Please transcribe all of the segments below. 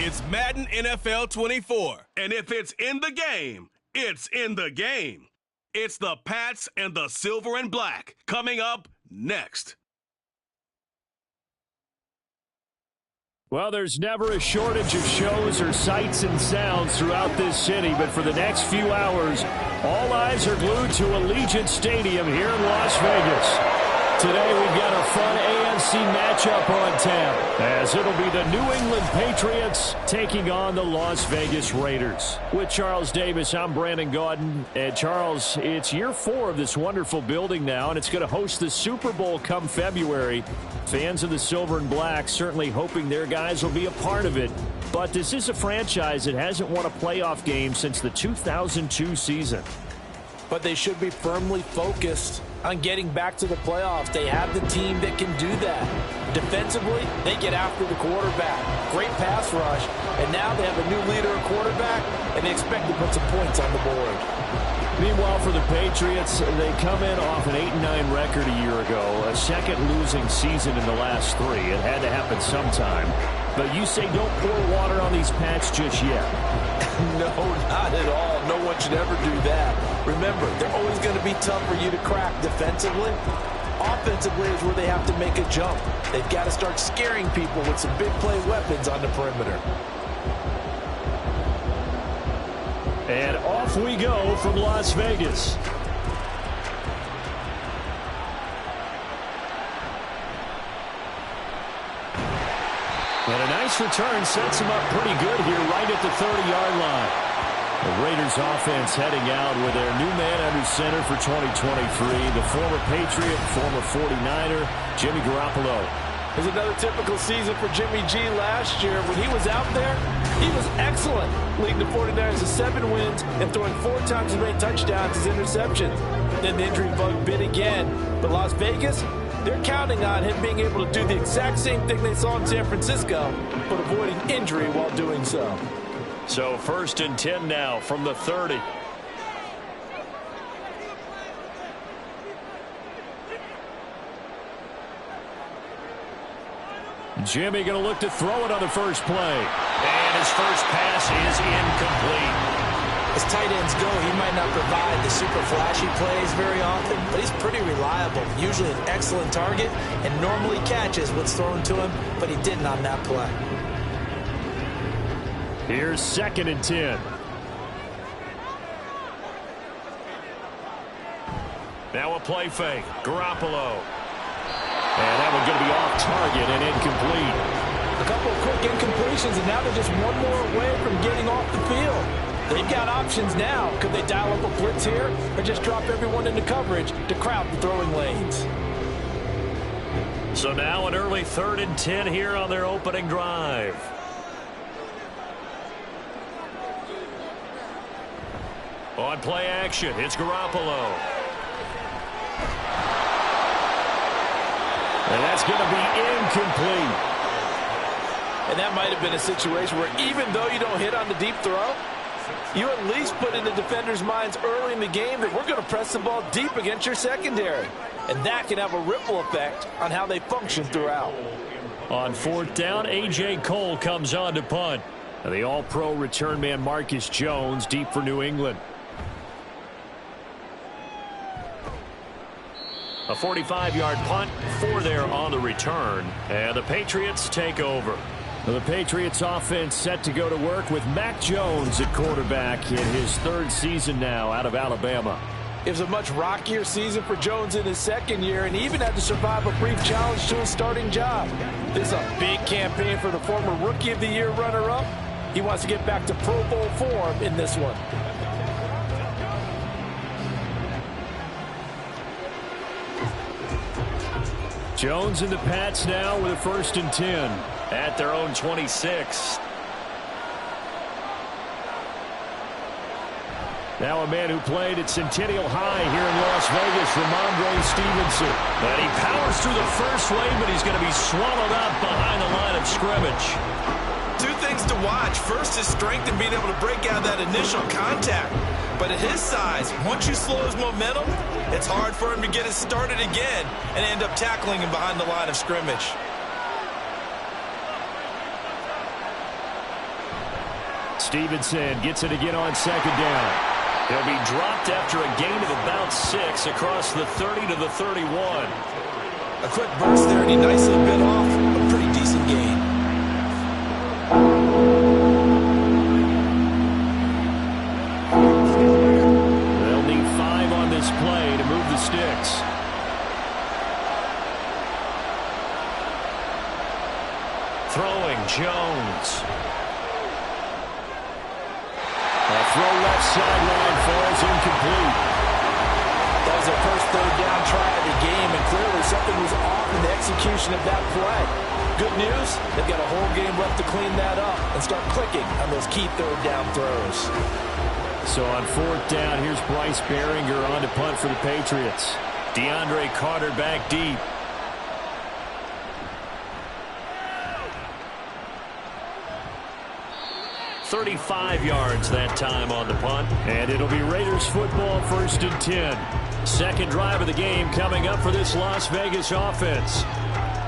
It's Madden NFL 24. And if it's in the game, it's in the game. It's the Pats and the Silver and Black coming up next. Well, there's never a shortage of shows or sights and sounds throughout this city, but for the next few hours, all eyes are glued to Allegiant Stadium here in Las Vegas. Today we've got a fun AFC matchup on tap, as it'll be the New England Patriots taking on the Las Vegas Raiders. With Charles Davis, I'm Brandon Gaudin. And Charles, it's year 4 of this wonderful building now, and it's going to host the Super Bowl come February. Fans of the Silver and Black certainly hoping their guys will be a part of it. But this is a franchise that hasn't won a playoff game since the 2002 season. But they should be firmly focused on getting back to the playoffs. They have the team that can do that. Defensively, they get after the quarterback. Great pass rush. And now they have a new leader at quarterback, and they expect to put some points on the board. Meanwhile, for the Patriots, they come in off an 8-9 record a year ago, a second losing season in the last 3. It had to happen sometime. But you say don't pour water on these Pats just yet. No, not at all. No one should ever do that. Remember, they're always going to be tough for you to crack defensively. Offensively is where they have to make a jump. They've got to start scaring people with some big play weapons on the perimeter. And off we go from Las Vegas. And a nice return sets him up pretty good here right at the 30-yard line. The Raiders offense heading out with their new man under center for 2023, the former Patriot, former 49er, Jimmy Garoppolo. It was another typical season for Jimmy G last year. When he was out there, he was excellent, leading the 49ers to 7 wins and throwing 4 times as many touchdowns as interceptions. Then the injury bug bit again. But Las Vegas, they're counting on him being able to do the exact same thing they saw in San Francisco, but avoiding injury while doing so. So 1st and 10 now from the 30. Jimmy going to look to throw it on the first play. And his first pass is incomplete. As tight ends go, he might not provide the super flashy plays very often, but he's pretty reliable. Usually an excellent target and normally catches what's thrown to him, but he didn't on that play. Here's 2nd and 10. Now a play fake. Garoppolo. And that one's going to be off target and incomplete. A couple of quick incompletions, and now they're just one more away from getting off the field. They've got options now. Could they dial up a blitz here or just drop everyone into coverage to crowd the throwing lanes? So now an early 3rd and 10 here on their opening drive. On play action, it's Garoppolo. And that's going to be incomplete. And that might have been a situation where even though you don't hit on the deep throw, you at least put in the defenders' minds early in the game that we're going to press the ball deep against your secondary. And that can have a ripple effect on how they function throughout. On 4th down, A.J. Cole comes on to punt. And the all-pro return man Marcus Jones deep for New England. A 45-yard punt, 4 there on the return. And the Patriots take over. The Patriots offense set to go to work with Mac Jones at quarterback in his 3rd season now out of Alabama. It was a much rockier season for Jones in his 2nd year, and he even had to survive a brief challenge to his starting job. This is a big campaign for the former Rookie of the Year runner-up. He wants to get back to Pro Bowl form in this one. Jones and the Pats now with a 1st and 10 at their own 26. Now a man who played at Centennial High here in Las Vegas, Ramondre Stevenson. And he powers through the first wave, but he's going to be swallowed up behind the line of scrimmage. 2 things to watch. First, his strength in being able to break out that initial contact. But at his size, once you slow his momentum, it's hard for him to get it started again and end up tackling him behind the line of scrimmage. Stevenson gets it again on second down. He'll be dropped after a gain of about 6 across the 30 to the 31. A quick burst there, and he nicely bit off a pretty decent gain. They'll need 5 on this play to move the sticks. Throwing Jones. A throw left sideline falls incomplete. That was their first third down try of the game, and clearly something was off in the execution of that play. Good news, they've got a whole game left to clean that up and start clicking on those key third down throws. So on fourth down, here's Bryce Behringer on to punt for the Patriots. DeAndre Carter back deep. $35 yards that time on the punt. And it'll be Raiders football, 1st and 10. Second drive of the game coming up for this Las Vegas offense.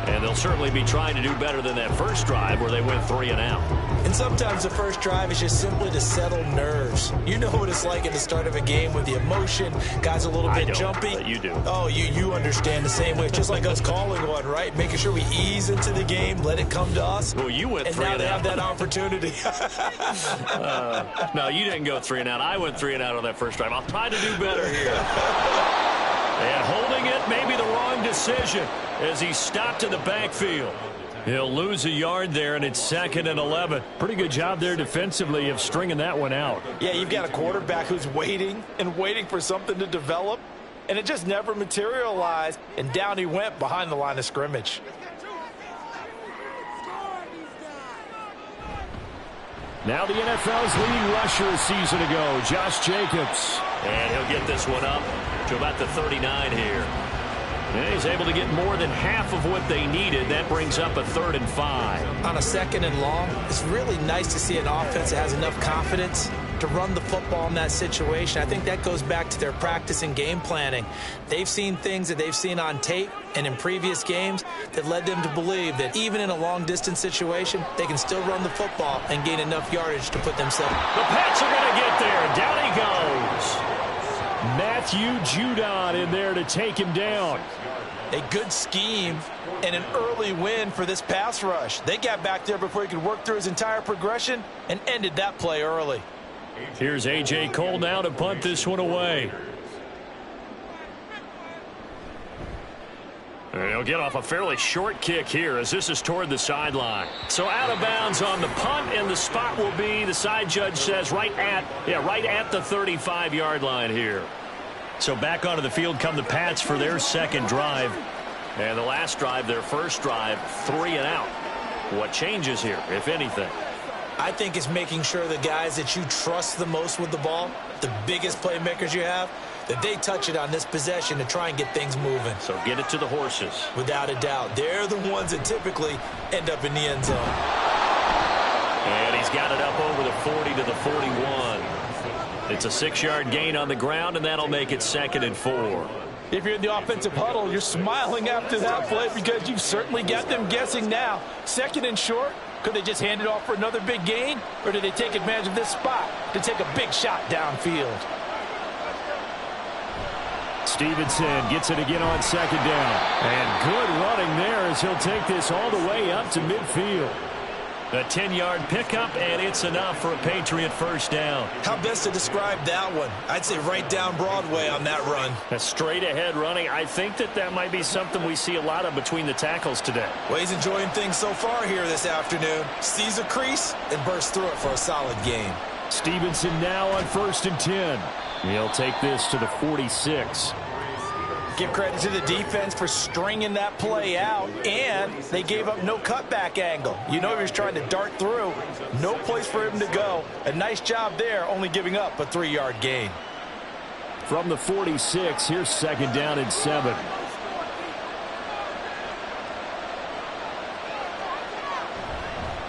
And they'll certainly be trying to do better than that first drive where they went 3 and out. And sometimes the first drive is just simply to settle nerves. You know what it's like at the start of a game with the emotion. Guys a little bit jumpy. But you do. Oh, you understand the same way. It's just like us calling one, right? Making sure we ease into the game, let it come to us. Well, you went 3 and out. And now they have that opportunity. No, you didn't go 3 and out. I went 3 and out on that first drive. I'll try to do better here. And holding it, maybe the wrong decision as he stopped in the backfield. He'll lose a yard there, and it's 2nd and 11. Pretty good job there defensively of stringing that one out. Yeah, you've got a quarterback who's waiting and waiting for something to develop, and it just never materialized, and down he went behind the line of scrimmage. Now the NFL's leading rusher a season ago, Josh Jacobs. And he'll get this one up to about the 39 here. And he's able to get more than half of what they needed. That brings up a 3rd and 5. On a 2nd and long, it's really nice to see an offense that has enough confidence to run the football in that situation. I think that goes back to their practice and game planning. They've seen things that they've seen on tape and in previous games that led them to believe that even in a long-distance situation, they can still run the football and gain enough yardage to put themselves. The Pats are going to get there. Down he goes. Matthew Judon in there to take him down. A good scheme and an early win for this pass rush. They got back there before he could work through his entire progression and ended that play early. Here's A.J. Cole now to punt this one away. And he'll get off a fairly short kick here as this is toward the sideline. So out of bounds on the punt, and the spot will be, the side judge says, right at the 35-yard line here. So back onto the field come the Pats for their second drive. And the last drive, their first drive, 3 and out. What changes here, if anything? I think it's making sure the guys that you trust the most with the ball, the biggest playmakers you have, that they touch it on this possession to try and get things moving. So get it to the horses. Without a doubt. They're the ones that typically end up in the end zone. And he's got it up over the 40 to the 41. It's a 6-yard gain on the ground, and that'll make it 2nd and 4. If you're in the offensive huddle, you're smiling after that play because you've certainly got them guessing now. 2nd and short. Could they just hand it off for another big gain, or do they take advantage of this spot to take a big shot downfield? Stevenson gets it again on 2nd down. And good running there as he'll take this all the way up to midfield. A 10-yard pickup, and it's enough for a Patriot first down. How best to describe that one? I'd say right down Broadway on that run. A straight-ahead running. I think that might be something we see a lot of between the tackles today. Well, he's enjoying things so far here this afternoon. Sees a crease and bursts through it for a solid gain. Stevenson now on 1st and 10. He'll take this to the 46. Give credit to the defense for stringing that play out, and they gave up no cutback angle. You know he was trying to dart through. No place for him to go. A nice job there, only giving up a 3-yard gain. From the 46, here's 2nd down and 7.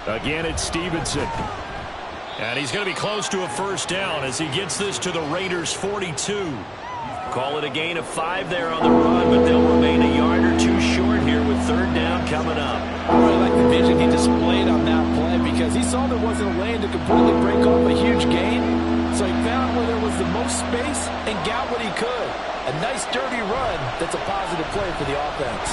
Again, it's Stevenson. And he's going to be close to a first down as he gets this to the Raiders' 42. Call it a gain of 5 there on the run, but they'll remain a yard or two short here with 3rd down coming up. I really like the vision he displayed on that play because he saw there wasn't a lane to completely break off a huge gain. So he found where there was the most space and got what he could. A nice dirty run that's a positive play for the offense.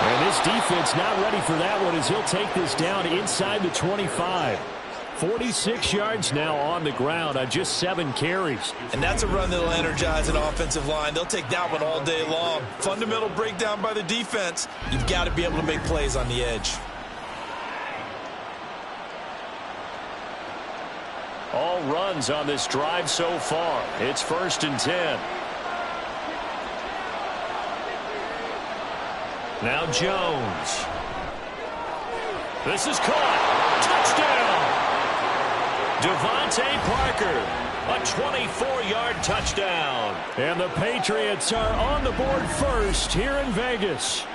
And this defense not ready for that one as he'll take this down inside the 25. 46 yards now on the ground on just 7 carries. And that's a run that'll energize an offensive line. They'll take that one all day long. Fundamental breakdown by the defense. You've got to be able to make plays on the edge. All runs on this drive so far. It's 1st and 10. Now Jones. This is caught. Touchdown. Devontae Parker, a 24-yard touchdown. And the Patriots are on the board first here in Vegas.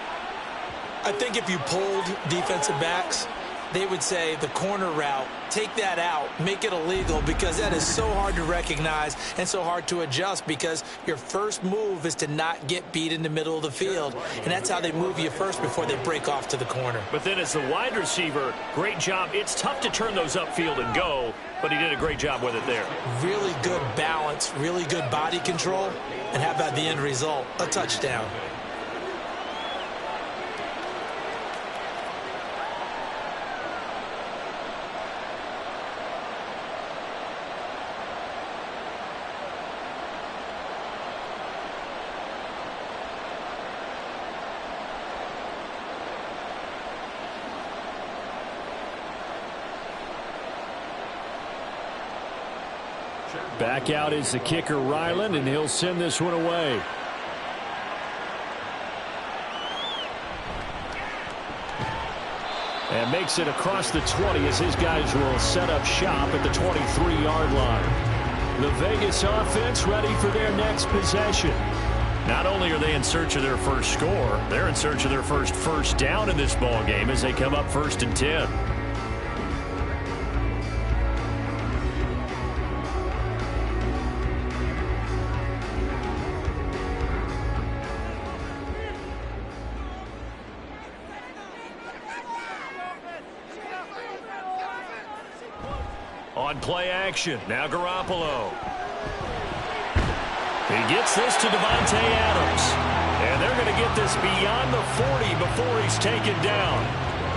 I think if you pulled defensive backs, they would say the corner route, take that out, make it illegal, because that is so hard to recognize and so hard to adjust because your first move is to not get beat in the middle of the field. And that's how they move you first before they break off to the corner. But then as the wide receiver, great job. It's tough to turn those upfield and go, but he did a great job with it there. Really good balance, really good body control. And how about the end result? A touchdown. Back out is the kicker, Ryland, and he'll send this one away. And makes it across the 20 as his guys will set up shop at the 23-yard line. The Vegas offense ready for their next possession. Not only are they in search of their first score, they're in search of their first down in this ball game as they come up 1st and 10. On play action, now Garoppolo. He gets this to Devontae Adams. And they're going to get this beyond the 40 before he's taken down.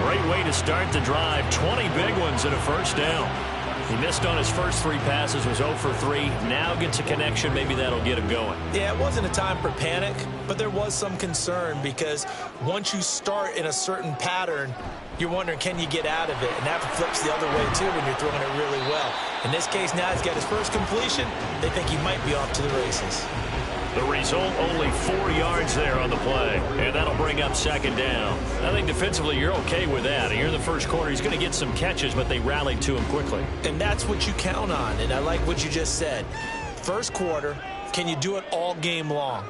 Great way to start the drive. 20 big ones and a first down. He missed on his first 3 passes, was 0 for 3. Now gets a connection. Maybe that'll get him going. Yeah, it wasn't a time for panic, but there was some concern because once you start in a certain pattern, you're wondering, can you get out of it? And that flips the other way, too, when you're throwing it really well. In this case, now he's got his first completion. They think he might be off to the races. The result, only 4 yards there on the play. And that'll bring up 2nd down. I think defensively you're okay with that. Here in the first quarter, he's going to get some catches, but they rallied to him quickly. And that's what you count on. And I like what you just said. First quarter, can you do it all game long?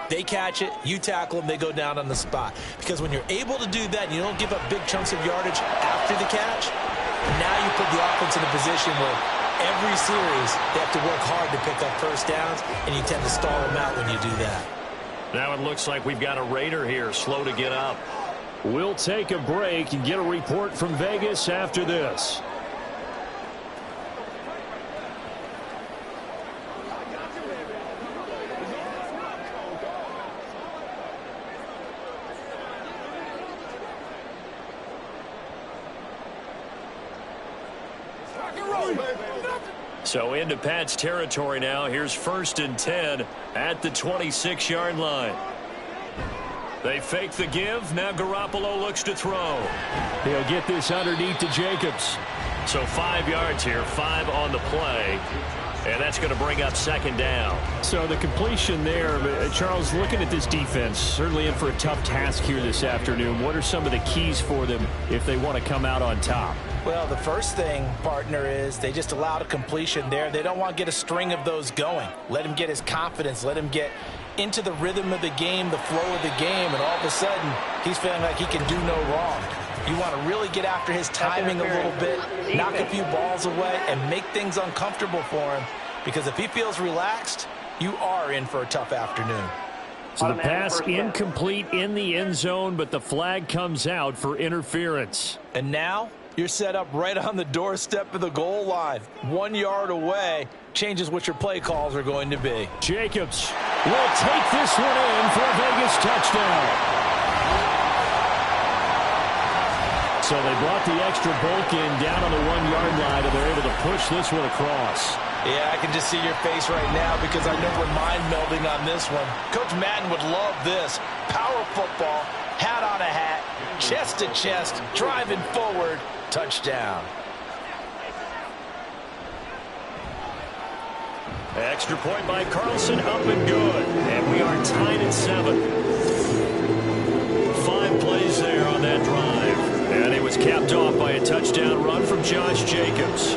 They catch it, you tackle them, they go down on the spot. Because when you're able to do that, and you don't give up big chunks of yardage after the catch, now you put the offense in a position where every series they have to work hard to pick up first downs, and you tend to stall them out when you do that. Now it looks like we've got a Raider here, slow to get up. We'll take a break and get a report from Vegas after this. So into Pat's territory now. Here's 1st and 10 at the 26-yard line. They fake the give. Now Garoppolo looks to throw. He'll get this underneath to Jacobs. So 5 yards here, 5 on the play. And that's going to bring up 2nd down. So the completion there, Charles, looking at this defense, certainly in for a tough task here this afternoon. What are some of the keys for them if they want to come out on top? Well, the first thing, partner, is they just allowed a completion there. They don't want to get a string of those going. Let him get his confidence. Let him get into the rhythm of the game, the flow of the game, and all of a sudden, he's feeling like he can do no wrong. You want to really get after his timing a little bit, knock a few balls away, and make things uncomfortable for him. Because if he feels relaxed, you are in for a tough afternoon. So the pass incomplete in the end zone, but the flag comes out for interference. And now you're set up right on the doorstep of the goal line. 1 yard away changes what your play calls are going to be. Jacobs will take this one in for a Vegas touchdown. So they brought the extra bulk in down on the 1 yard line, and they're able to push this one across. Yeah, I can just see your face right now because I know we're mind melding on this one. Coach Madden would love this. Power football, hat on a hat, chest to chest, driving forward, touchdown. Extra point by Carlson, up and good. And we are tied at 7. 5 plays there on that drive. And it was capped off by a touchdown run from Josh Jacobs.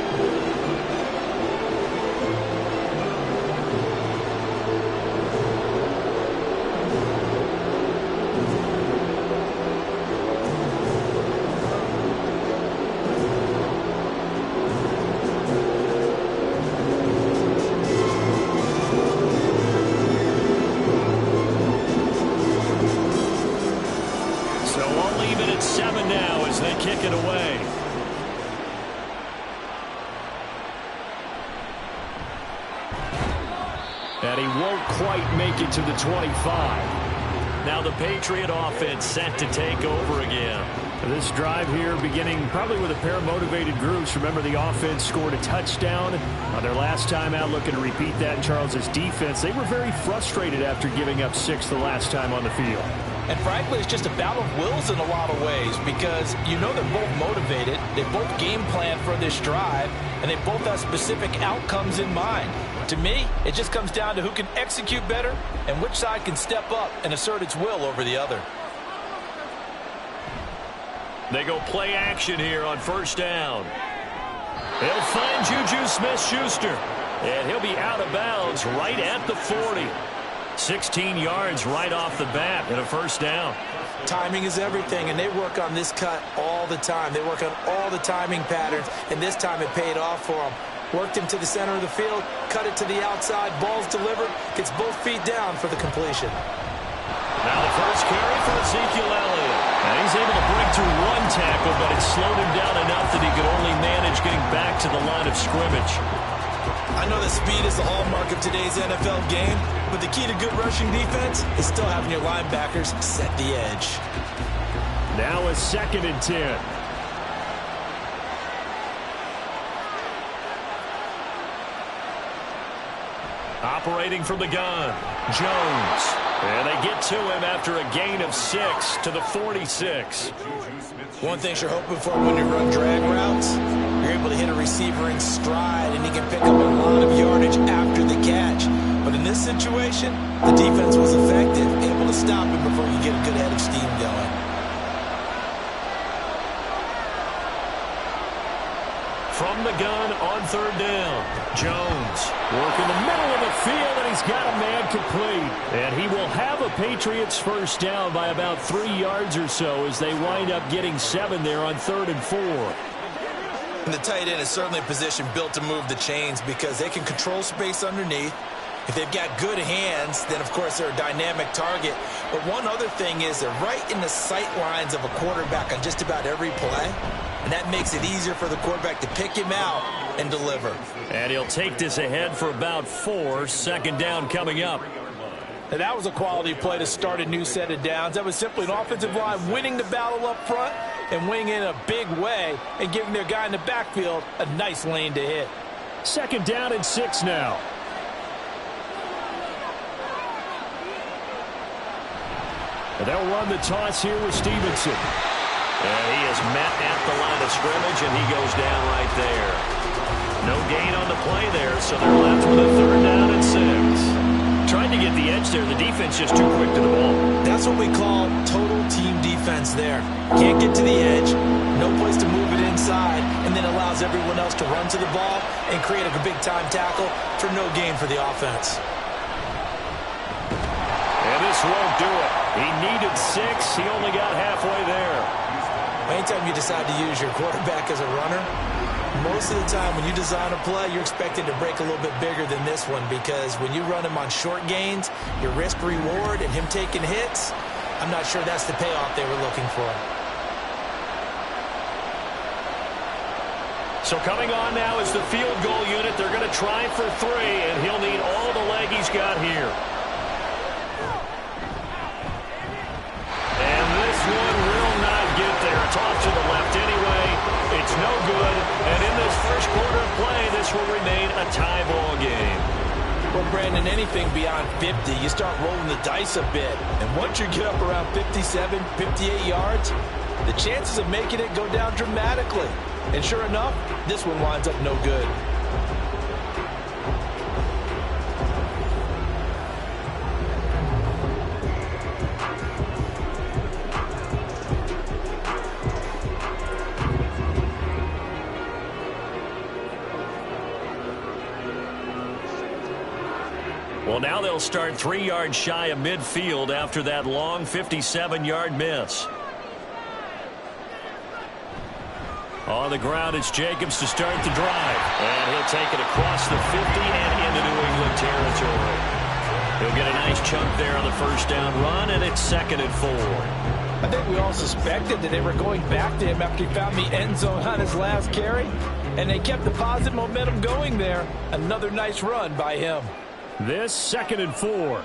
And he won't quite make it to the 25. Now the Patriot offense set to take over again. This drive here beginning probably with a pair of motivated groups. Remember, the offense scored a touchdown on their last time out, looking to repeat that in Charles's defense. They were very frustrated after giving up 6 the last time on the field. And frankly, it's just a battle of wills in a lot of ways because you know they're both motivated, they both game plan for this drive, and they both have specific outcomes in mind. To me, it just comes down to who can execute better and which side can step up and assert its will over the other. They go play action here on first down. They'll find Juju Smith-Schuster, and he'll be out of bounds right at the 40. 16 yards right off the bat and a first down. Timing is everything, and they work on this cut all the time. They work on all the timing patterns, and this time it paid off for them. Worked him to the center of the field, cut it to the outside, ball's delivered, gets both feet down for the completion. Now the first carry for Ezekiel Elliott. And he's able to break through 1 tackle, but it slowed him down enough that he could only manage getting back to the line of scrimmage. I know that speed is the hallmark of today's NFL game, but the key to good rushing defense is still having your linebackers set the edge. Now a 2nd and 10. Operating from the gun, Jones. And they get to him after a gain of 6 to the 46. One thing you're hoping for when you run drag routes, you're able to hit a receiver in stride, and he can pick up a lot of yardage after the catch. But in this situation, the defense was effective, able to stop him before you get a good head of steam going. From the gun on 3rd down, Jones working the middle of the field, and he's got a man complete. And he will have a Patriots first down by about 3 yards or so as they wind up getting 7 there on 3rd and 4. And the tight end is certainly a position built to move the chains because they can control space underneath. If they've got good hands, then, of course, they're a dynamic target. But one other thing is they're right in the sight lines of a quarterback on just about every play. And that makes it easier for the quarterback to pick him out and deliver. And he'll take this ahead for about 4. 2nd down coming up. And that was a quality play to start a new set of downs. That was simply an offensive line winning the battle up front and winning in a big way and giving their guy in the backfield a nice lane to hit. 2nd down and 6 now. And they'll run the toss here with Stevenson. And he is met at the line of scrimmage, and he goes down right there. No gain on the play there, so they're left with a 3rd down and 6. Trying to get the edge there. The defense just too quick to the ball. That's what we call total team defense there. Can't get to the edge, no place to move it inside, and then allows everyone else to run to the ball and create a big-time tackle for no gain for the offense. And this won't do it. He needed 6. He only got halfway there. Anytime you decide to use your quarterback as a runner, Most of the time when you design a play, you're expected to break a little bit bigger than this one because when you run him on short gains, your risk-reward and him taking hits, I'm not sure that's the payoff they were looking for. So coming on now is the field goal unit. They're going to try for 3, and he'll need all the leg he's got here. And this one will not get there. It's off to the left anyway. It's no good. And in this first quarter of play, this will remain a tie ball game. Well, Brandon, anything beyond 50, you start rolling the dice a bit. And once you get up around 57, 58 yards, the chances of making it go down dramatically. And sure enough, this one winds up no good. Well, now they'll start 3 yards shy of midfield after that long 57-yard miss. On the ground, it's Jacobs to start the drive. And he'll take it across the 50 and into New England territory. He'll get a nice chunk there on the first down run, and it's 2nd and 4. I think we all suspected that they were going back to him after he found the end zone on his last carry. And they kept the positive momentum going there. Another nice run by him. This 2nd and 4.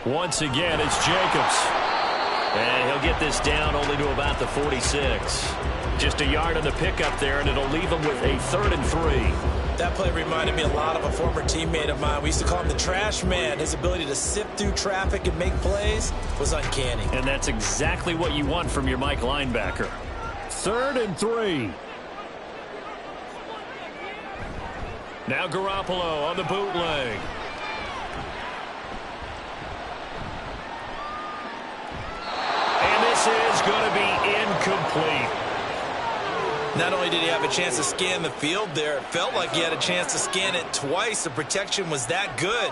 Once again, it's Jacobs. And he'll get this down only to about the 46. Just a yard on the pickup there, and it'll leave him with a 3rd and 3. That play reminded me a lot of a former teammate of mine. We used to call him the trash man. His ability to sift through traffic and make plays was uncanny. And that's exactly what you want from your Mike linebacker. 3rd and 3. Now Garoppolo on the bootleg. And this is going to be incomplete. Not only did he have a chance to scan the field there, it felt like he had a chance to scan it twice. The protection was that good.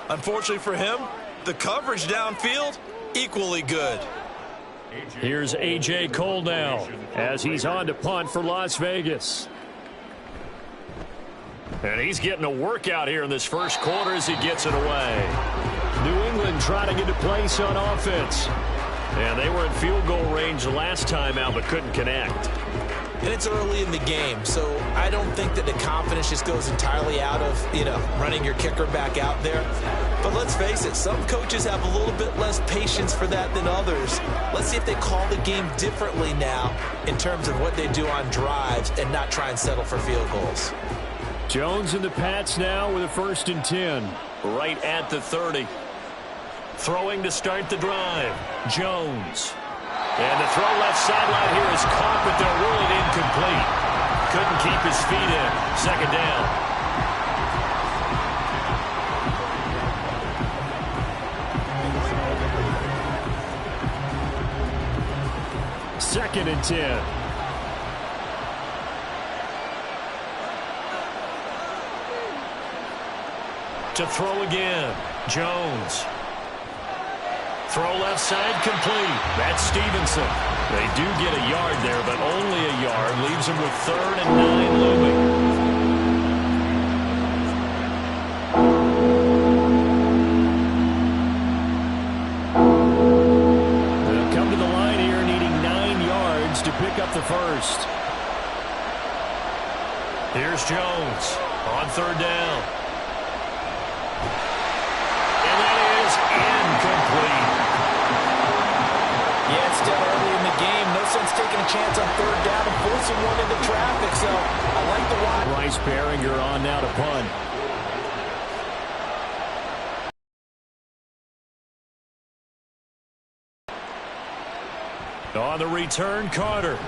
Unfortunately for him, the coverage downfield, equally good. Here's A.J. Cole now as he's on to punt for Las Vegas. And he's getting a workout here in this first quarter as he gets it away. New England trying to get a place on offense. And they were in field goal range last time out but couldn't connect. And it's early in the game, so I don't think that the confidence just goes entirely out of, running your kicker back out there. But let's face it, some coaches have a little bit less patience for that than others. Let's see if they call the game differently now in terms of what they do on drives and not try and settle for field goals. Jones and the Pats now with a 1st and 10. Right at the 30. Throwing to start the drive. Jones. And the throw left sideline here is caught, but they'll rule it incomplete. Couldn't keep his feet in. 2nd down. 2nd and 10. To throw again. Jones. Throw left side complete. That's Stevenson. They do get a yard there, but only a yard. Leaves them with 3rd and 9 looming. They'll come to the line here needing 9 yards to pick up the first. Here's Jones on 3rd down. Incomplete. Yeah, it's still early in the game. No sense taking a chance on 3rd down and forcing one into traffic. So I like the watch. Bryce Behringer on now to punt. On the return, Carter.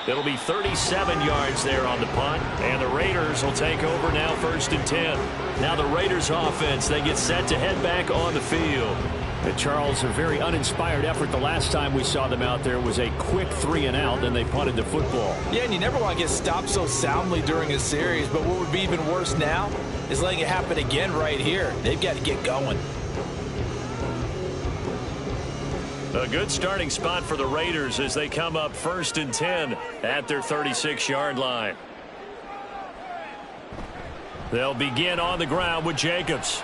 It'll be 37 yards there on the punt, and the Raiders will take over now 1st and 10. Now the Raiders offense, they get set to head back on the field. And Charles, a very uninspired effort. The last time we saw them out there was a quick 3 and out, then they punted the football. Yeah, and you never want to get stopped so soundly during a series, but what would be even worse now is letting it happen again right here. They've got to get going. A good starting spot for the Raiders as they come up 1st and 10 at their 36-yard line. They'll begin on the ground with Jacobs.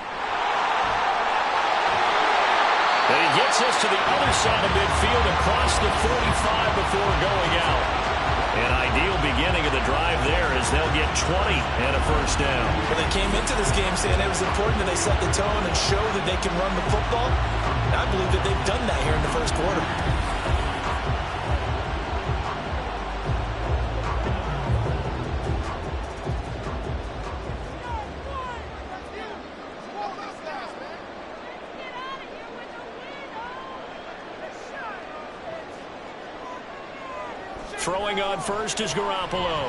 And he gets us to the other side of midfield across the 45 before going out. An ideal beginning of the drive there as they'll get 20 and a first down. Well, they came into this game saying it was important that they set the tone and show that they can run the football. And I believe that they've done that here in the first quarter. Throwing on first is Garoppolo.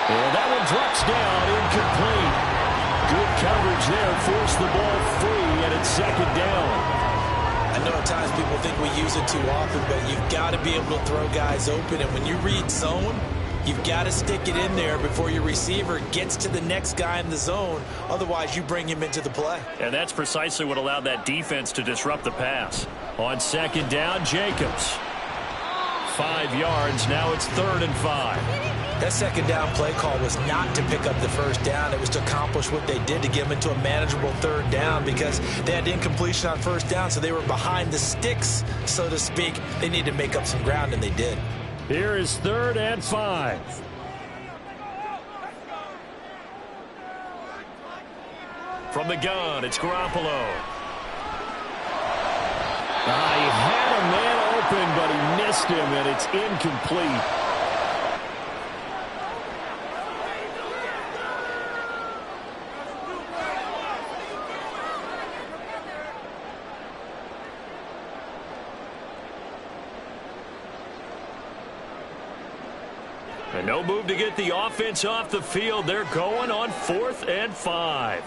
And that one drops down, incomplete. Good coverage there, forced the ball free, and it's 2nd down. I know at times people think we use it too often, but you've got to be able to throw guys open. And when you read zone, you've got to stick it in there before your receiver gets to the next guy in the zone. Otherwise, you bring him into the play. And that's precisely what allowed that defense to disrupt the pass. On 2nd down, Jacobs. 5 yards. Now it's 3rd and 5. That 2nd down play call was not to pick up the first down. It was to accomplish what they did to get them into a manageable 3rd down because they had incompletion on 1st down, so they were behind the sticks, so to speak. They needed to make up some ground, and they did. Here is 3rd and 5. From the gun, it's Garoppolo. He had a man open, but he missed him, and it's incomplete. And no move to get the offense off the field. They're going on 4th and 5.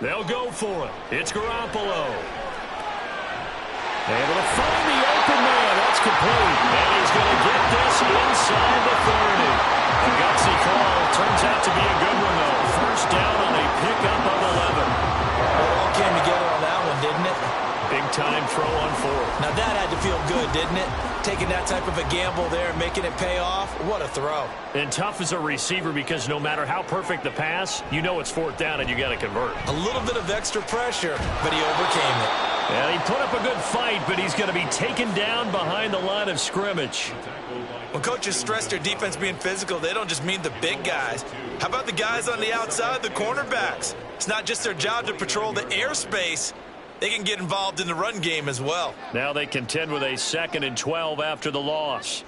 They'll go for it. It's Garoppolo. Able to find the open man. That's complete. And he's going to get this inside the 30. A gutsy call. Turns out to be a good one, though. First down on a pickup of 11. Well, it all came together on that one, didn't it? Big-time throw on 4th. Now, that had to feel good, didn't it? Taking that type of a gamble there and making it pay off. What a throw. And tough as a receiver because no matter how perfect the pass, you know it's 4th down and you got to convert. A little bit of extra pressure, but he overcame it. And he put up a good fight, but he's going to be taken down behind the line of scrimmage. When coaches stress their defense being physical, they don't just mean the big guys. How about the guys on the outside, the cornerbacks? It's not just their job to patrol the airspace. They can get involved in the run game as well. Now they contend with a 2nd and 12 after the loss.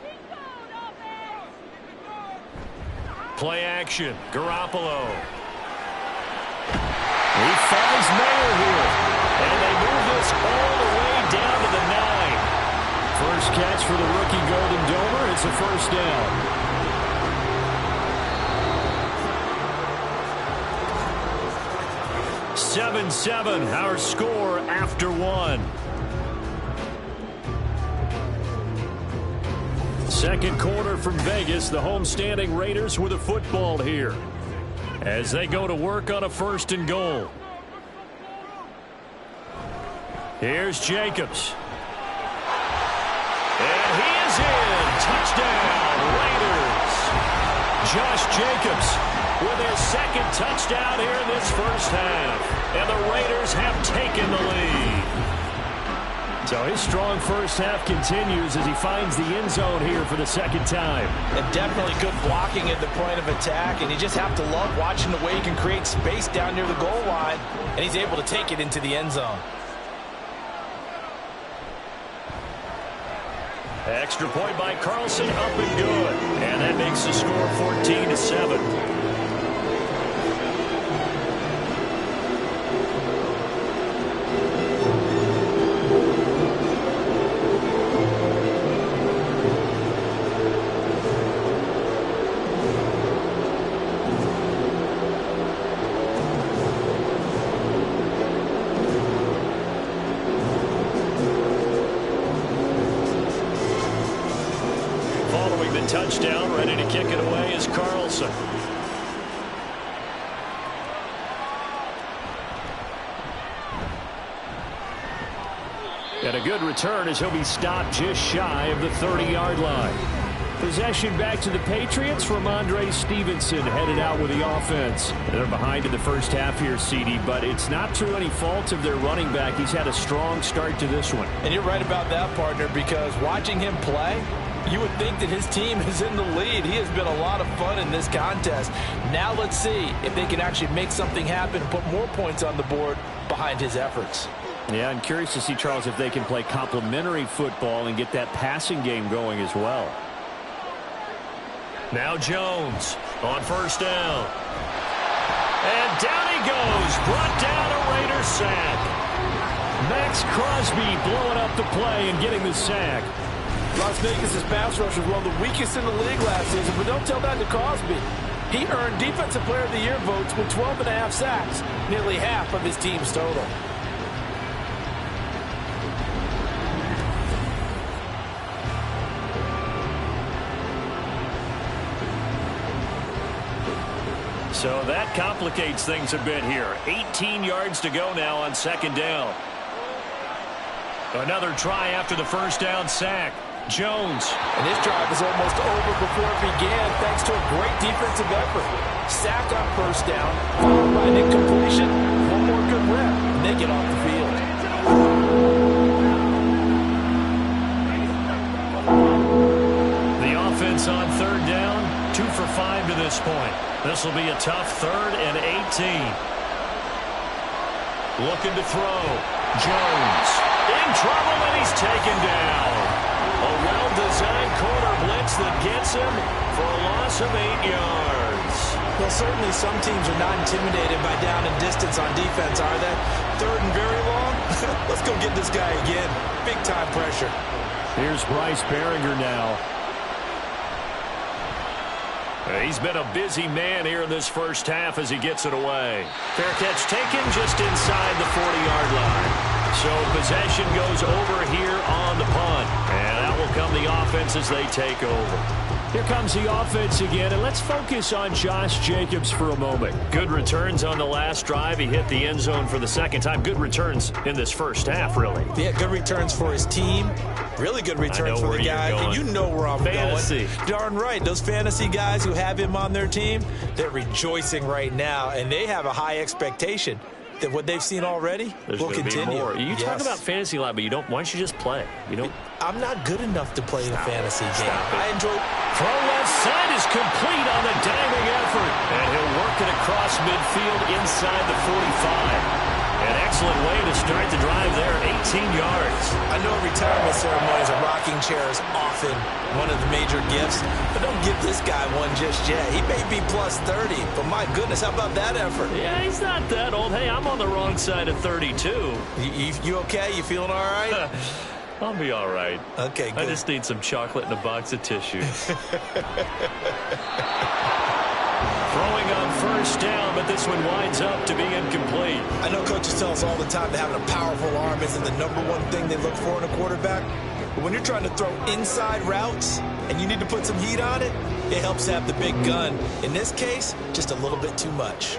Play action. Garoppolo. He finds Mayer here. And they move this all the way down to the 9. First catch for the rookie Golden Domer. It's a first down. 7-7, our score after 1. Second quarter from Vegas. The homestanding Raiders with a football here as they go to work on a 1st and goal. Here's Jacobs. And he is in. Touchdown, Raiders. Josh Jacobs with his 2nd touchdown here in this first half. And the Raiders have taken the lead. So his strong first half continues as he finds the end zone here for the 2nd time. And definitely good blocking at the point of attack. And you just have to love watching the way he can create space down near the goal line. And he's able to take it into the end zone. Extra point by Carlson, up and good. And that makes the score 14-7. Touchdown, ready to kick it away is Carlson. And a good return as he'll be stopped just shy of the 30-yard line. Possession back to the Patriots. Ramondre Stevenson headed out with the offense. They're behind in the first half here, CD, but it's not through any fault of their running back. He's had a strong start to this one. And you're right about that, partner, because watching him play, you would think that his team is in the lead. He has been a lot of fun in this contest. Now let's see if they can actually make something happen and put more points on the board behind his efforts. Yeah, I'm curious to see, Charles, if they can play complementary football and get that passing game going as well. Now Jones on first down. And down he goes. Brought down a Raider sack. Max Crosby blowing up the play and getting the sack. Las Vegas' pass rush was one of the weakest in the league last season, but don't tell that to Crosby. He earned Defensive Player of the Year votes with 12.5 sacks, nearly half of his team's total. So that complicates things a bit here. 18 yards to go now on second down. Another try after the first down sack. Jones. And this drive was almost over before it began thanks to a great defensive effort. Sack on first down, followed by an incompletion. One more good rep, and they get off the field. The offense on third down, 2 for 5 to this point. This will be a tough 3rd and 18. Looking to throw. Jones in trouble, and he's taken down. A well-designed corner blitz that gets him for a loss of 8 yards. Well, certainly some teams are not intimidated by down and distance on defense, are they? 3rd and very long? Let's go get this guy again. Big-time pressure. Here's Bryce Behringer now. He's been a busy man here in this first half as he gets it away. Fair catch taken just inside the 40-yard line. So possession goes over here on the punt. And that will come the offense as they take over. Here comes the offense again, and let's focus on Josh Jacobs for a moment. Good returns on the last drive. He hit the end zone for the second time. Good returns in this first half, really. Yeah, good returns for his team. Really good returns for the guy. You know where I'm fantasy. going. Darn right. Those fantasy guys who have him on their team, they're rejoicing right now, and they have a high expectation that what they've seen already will continue. More. You talk about fantasy a lot, but you don't. Why don't you just play? You don't. I'm not good enough to play the fantasy game. I enjoy. Throw left side is complete on the diving effort, and he'll work it across midfield inside the 45. An excellent way to start the drive there, 18 yards. I know retirement ceremonies, a rocking chair is often one of the major gifts, but don't give this guy one just yet. He may be plus 30, but my goodness, how about that effort? Yeah, he's not that old. Hey, I'm on the wrong side of 32. You okay? You feeling all right? I'll be all right. Okay, good. I just need some chocolate and a box of tissues. Throwing on first down, but this one winds up to be incomplete. I know coaches tell us all the time that having a powerful arm isn't the #1 thing they look for in a quarterback. But when you're trying to throw inside routes and you need to put some heat on it, it helps have the big gun. In this case, just a little bit too much.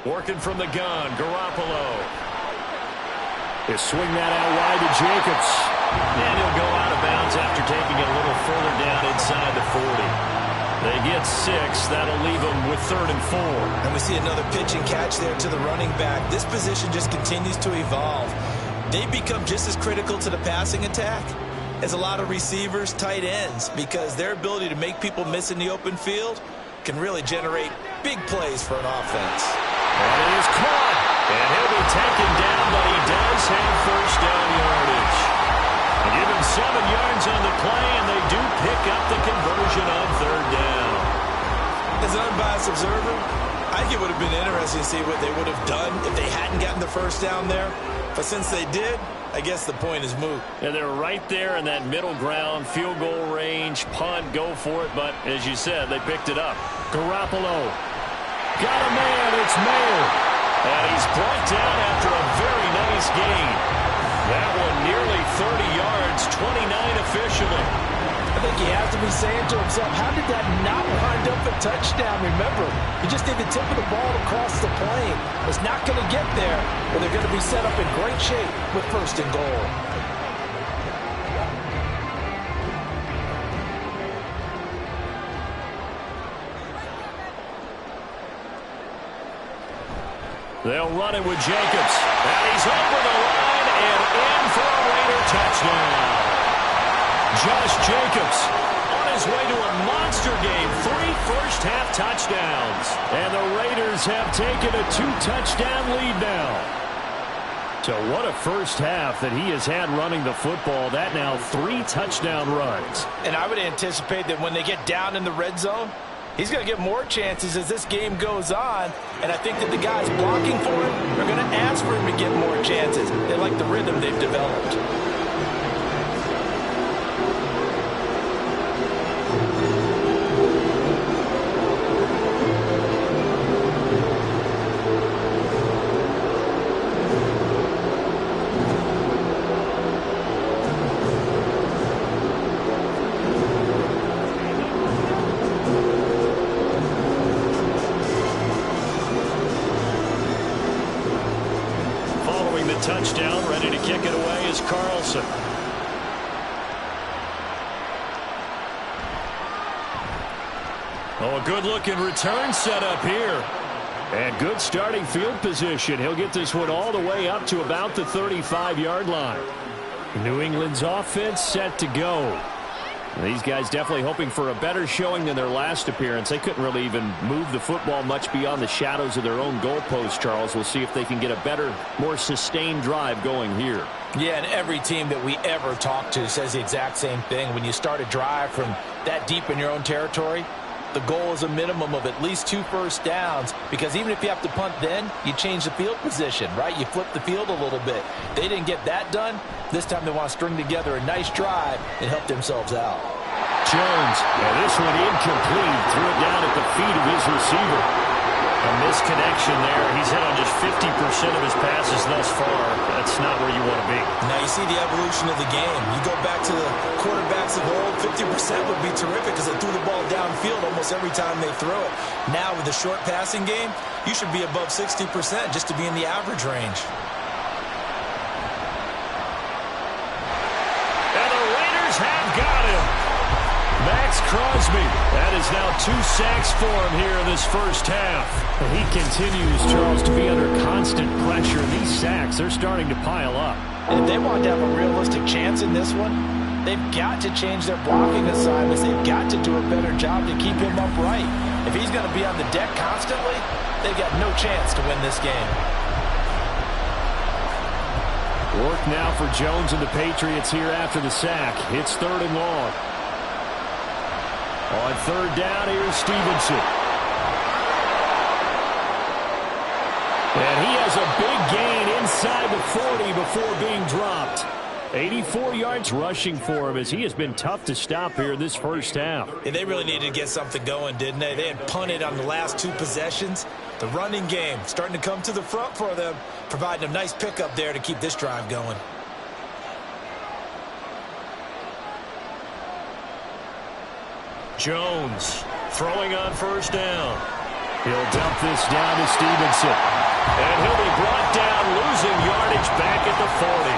Working from the gun, Garoppolo. They swing that out wide to Jacobs. And he'll go out of bounds after taking it a little further down inside the 40. They get 6. That'll leave them with 3rd and 4. And we see another pitch and catch there to the running back. This position just continues to evolve. They become just as critical to the passing attack as a lot of receivers, tight ends, because their ability to make people miss in the open field can really generate big plays for an offense. And it is caught. And he'll be taken down, but he does have first down yardage. They give him 7 yards on the play, and they do pick up the conversion on 3rd down. As an unbiased observer, I think it would have been interesting to see what they would have done if they hadn't gotten the first down there. But since they did, I guess the point is moot. And they're right there in that middle ground, field goal range, punt, go for it. But as you said, they picked it up. Garoppolo. Got a man. It's Mayer. And he's brought down after a very nice gain. That one nearly 30 yards, 29 officially. I think he has to be saying to himself, how did that not wind up a touchdown? Remember, you just need the tip of the ball across the plane. It's not going to get there, but they're going to be set up in great shape with 1st and goal. They'll run it with Jacobs. And he's over the line and in for a Raider touchdown. Josh Jacobs on his way to a monster game. 3 first-half touchdowns. And the Raiders have taken a 2-touchdown lead now. So what a first half that he has had running the football. That now 3 touchdown runs. And I would anticipate that when they get down in the red zone, he's going to get more chances as this game goes on. And I think that the guys blocking for him are going to ask for him to get more chances. They like the rhythm they've developed. Touchdown, ready to kick it away is Carlson. Oh, a good-looking return set up here. And good starting field position. He'll get this one all the way up to about the 35-yard line. New England's offense set to go. These guys definitely hoping for a better showing than their last appearance. They couldn't really even move the football much beyond the shadows of their own goalpost, Charles. We'll see if they can get a better, more sustained drive going here. Yeah, and every team that we ever talk to says the exact same thing. When you start a drive from that deep in your own territory, the goal is a minimum of at least 2 first downs, because even if you have to punt then, you change the field position, right? You flip the field a little bit. They didn't get that done. This time they want to string together a nice drive and help themselves out. Jones, and this one incomplete. Threw it down at the feet of his receiver. A misconnection there. He's hit on just 50% of his passes thus far. That's not where you want to be. Now you see the evolution of the game. You go back to the quarterbacks of old, 50% would be terrific because they threw the ball downfield almost every time they throw it. Now with the short passing game, you should be above 60% just to be in the average range. And the Raiders have got him. Max Crosby. That is now 2 sacks for him here in this first half. And he continues, Charles, to be under constant pressure. These sacks, they're starting to pile up. And if they want to have a realistic chance in this one, they've got to change their blocking assignments. They've got to do a better job to keep him upright. If he's going to be on the deck constantly, they've got no chance to win this game. Work now for Jones and the Patriots here after the sack. It's 3rd and long. On 3rd down, here's Stevenson. And he has a big gain inside the 40 before being dropped. 84 yards rushing for him as he has been tough to stop here in this first half. Yeah, they really needed to get something going, didn't they? They had punted on the last 2 possessions. The running game starting to come to the front for them, providing a nice pickup there to keep this drive going. Jones throwing on 1st down. He'll dump this down to Stevenson. And he'll be brought down, losing yardage back at the 40.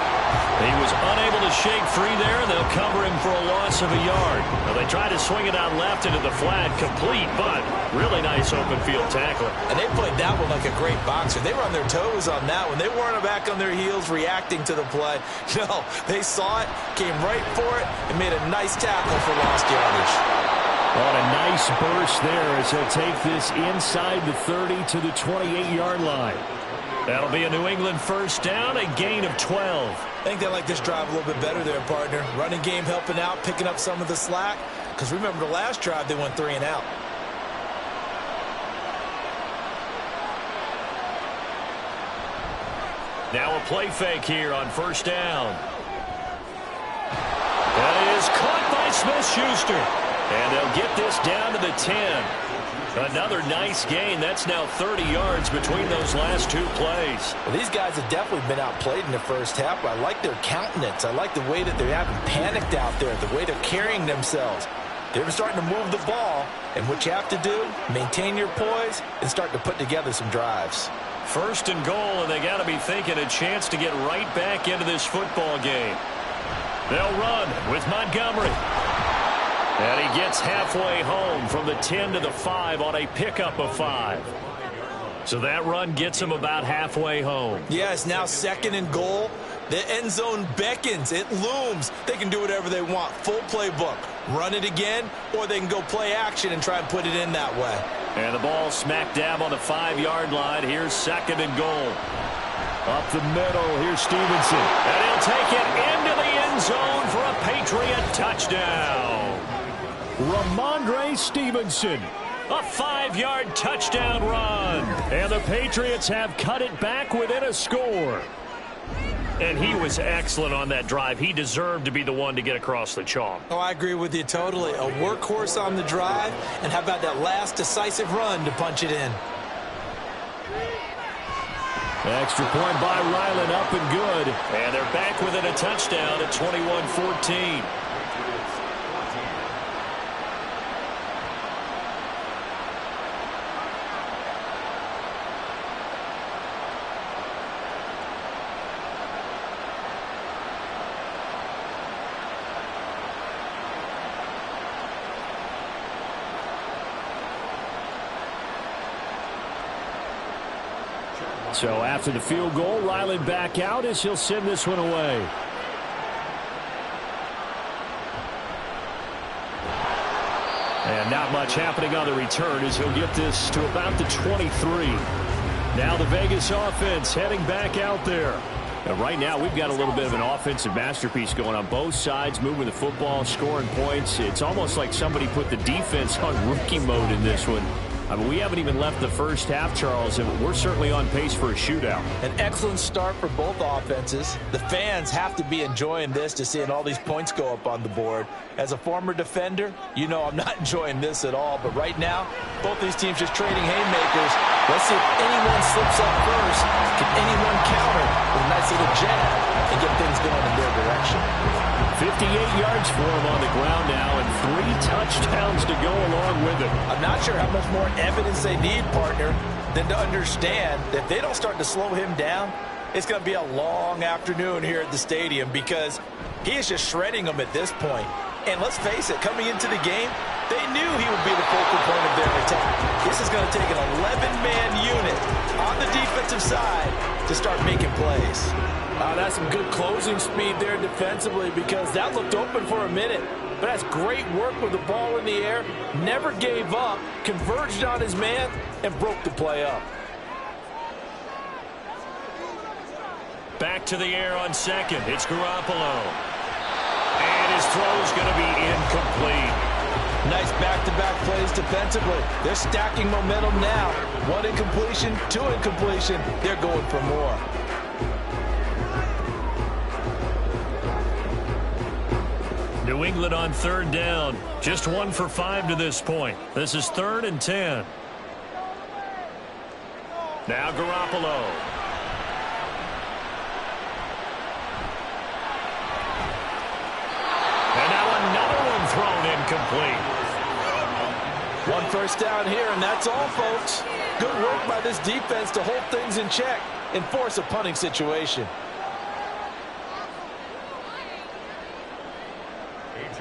He was unable to shake free there, and they'll cover him for a loss of a yard. Now they try to swing it out left into the flat, complete, but really nice open field tackling. And they played that one like a great boxer. They were on their toes on that one. They weren't back on their heels reacting to the play. No, they saw it, came right for it, and made a nice tackle for lost yardage. On a nice burst there as he'll take this inside the 30 to the 28-yard line. That'll be a New England 1st down, a gain of 12. I think they like this drive a little bit better there, partner. Running game helping out, picking up some of the slack. Because remember the last drive, they went 3 and out. Now a play fake here on 1st down. That is caught by Smith-Schuster. And they'll get this down to the 10. Another nice gain. That's now 30 yards between those last two plays. Well, these guys have definitely been outplayed in the first half, but I like their countenance. I like the way that they haven't panicked out there, the way they're carrying themselves. They're starting to move the ball, and what you have to do, maintain your poise and start to put together some drives. First and goal, and they got to be thinking a chance to get right back into this football game. They'll run with Montgomery. And he gets halfway home from the 10 to the 5 on a pickup of 5. So that run gets him about halfway home. Yeah, it's now second and goal. The end zone beckons. It looms. They can do whatever they want. Full playbook. Run it again, or they can go play action and try and put it in that way. And the ball smack dab on the 5-yard line. Here's second and goal. Up the middle, here's Stevenson. And he'll take it into the end zone for a Patriot touchdown. Ramondre Stevenson. A 5-yard touchdown run. And the Patriots have cut it back within a score. And he was excellent on that drive. He deserved to be the one to get across the chalk. Oh, I agree with you totally. A workhorse on the drive, and how about that last decisive run to punch it in? Extra point by Ryland, up and good. And they're back within a touchdown at 21-14. So after the field goal, Ryland back out as he'll send this one away. And not much happening on the return as he'll get this to about the 23. Now the Vegas offense heading back out there. And right now we've got a little bit of an offensive masterpiece going on both sides, moving the football, scoring points. It's almost like somebody put the defense on rookie mode in this one. I mean, we haven't even left the first half, Charles, and we're certainly on pace for a shootout. An excellent start for both offenses. The fans have to be enjoying this to seeing all these points go up on the board. As a former defender, you know I'm not enjoying this at all. But right now, both these teams just trading haymakers. Let's see if anyone slips up first. Can anyone counter with a nice little jab and get things going in their direction? 58 yards for him on the ground now and 3 touchdowns to go along with it. I'm not sure how much more evidence they need, partner, than to understand that if they don't start to slow him down, it's going to be a long afternoon here at the stadium because he is just shredding them at this point. And let's face it, coming into the game, they knew he would be the focal point of their attack. This is going to take an 11-man unit on the defensive side to start making plays. That's some good closing speed there defensively because that looked open for a minute. But that's great work with the ball in the air. Never gave up, converged on his man, and broke the play up. Back to the air on second. It's Garoppolo. And his throw's going to be incomplete. Nice back-to-back plays defensively. They're stacking momentum now. 1 incompletion, 2 incompletion. They're going for more. New England on third down. Just 1 for 5 to this point. This is 3rd and 10. Now Garoppolo. And now another one thrown incomplete. 1 first down here, and that's all, folks. Good work by this defense to hold things in check and force a punting situation.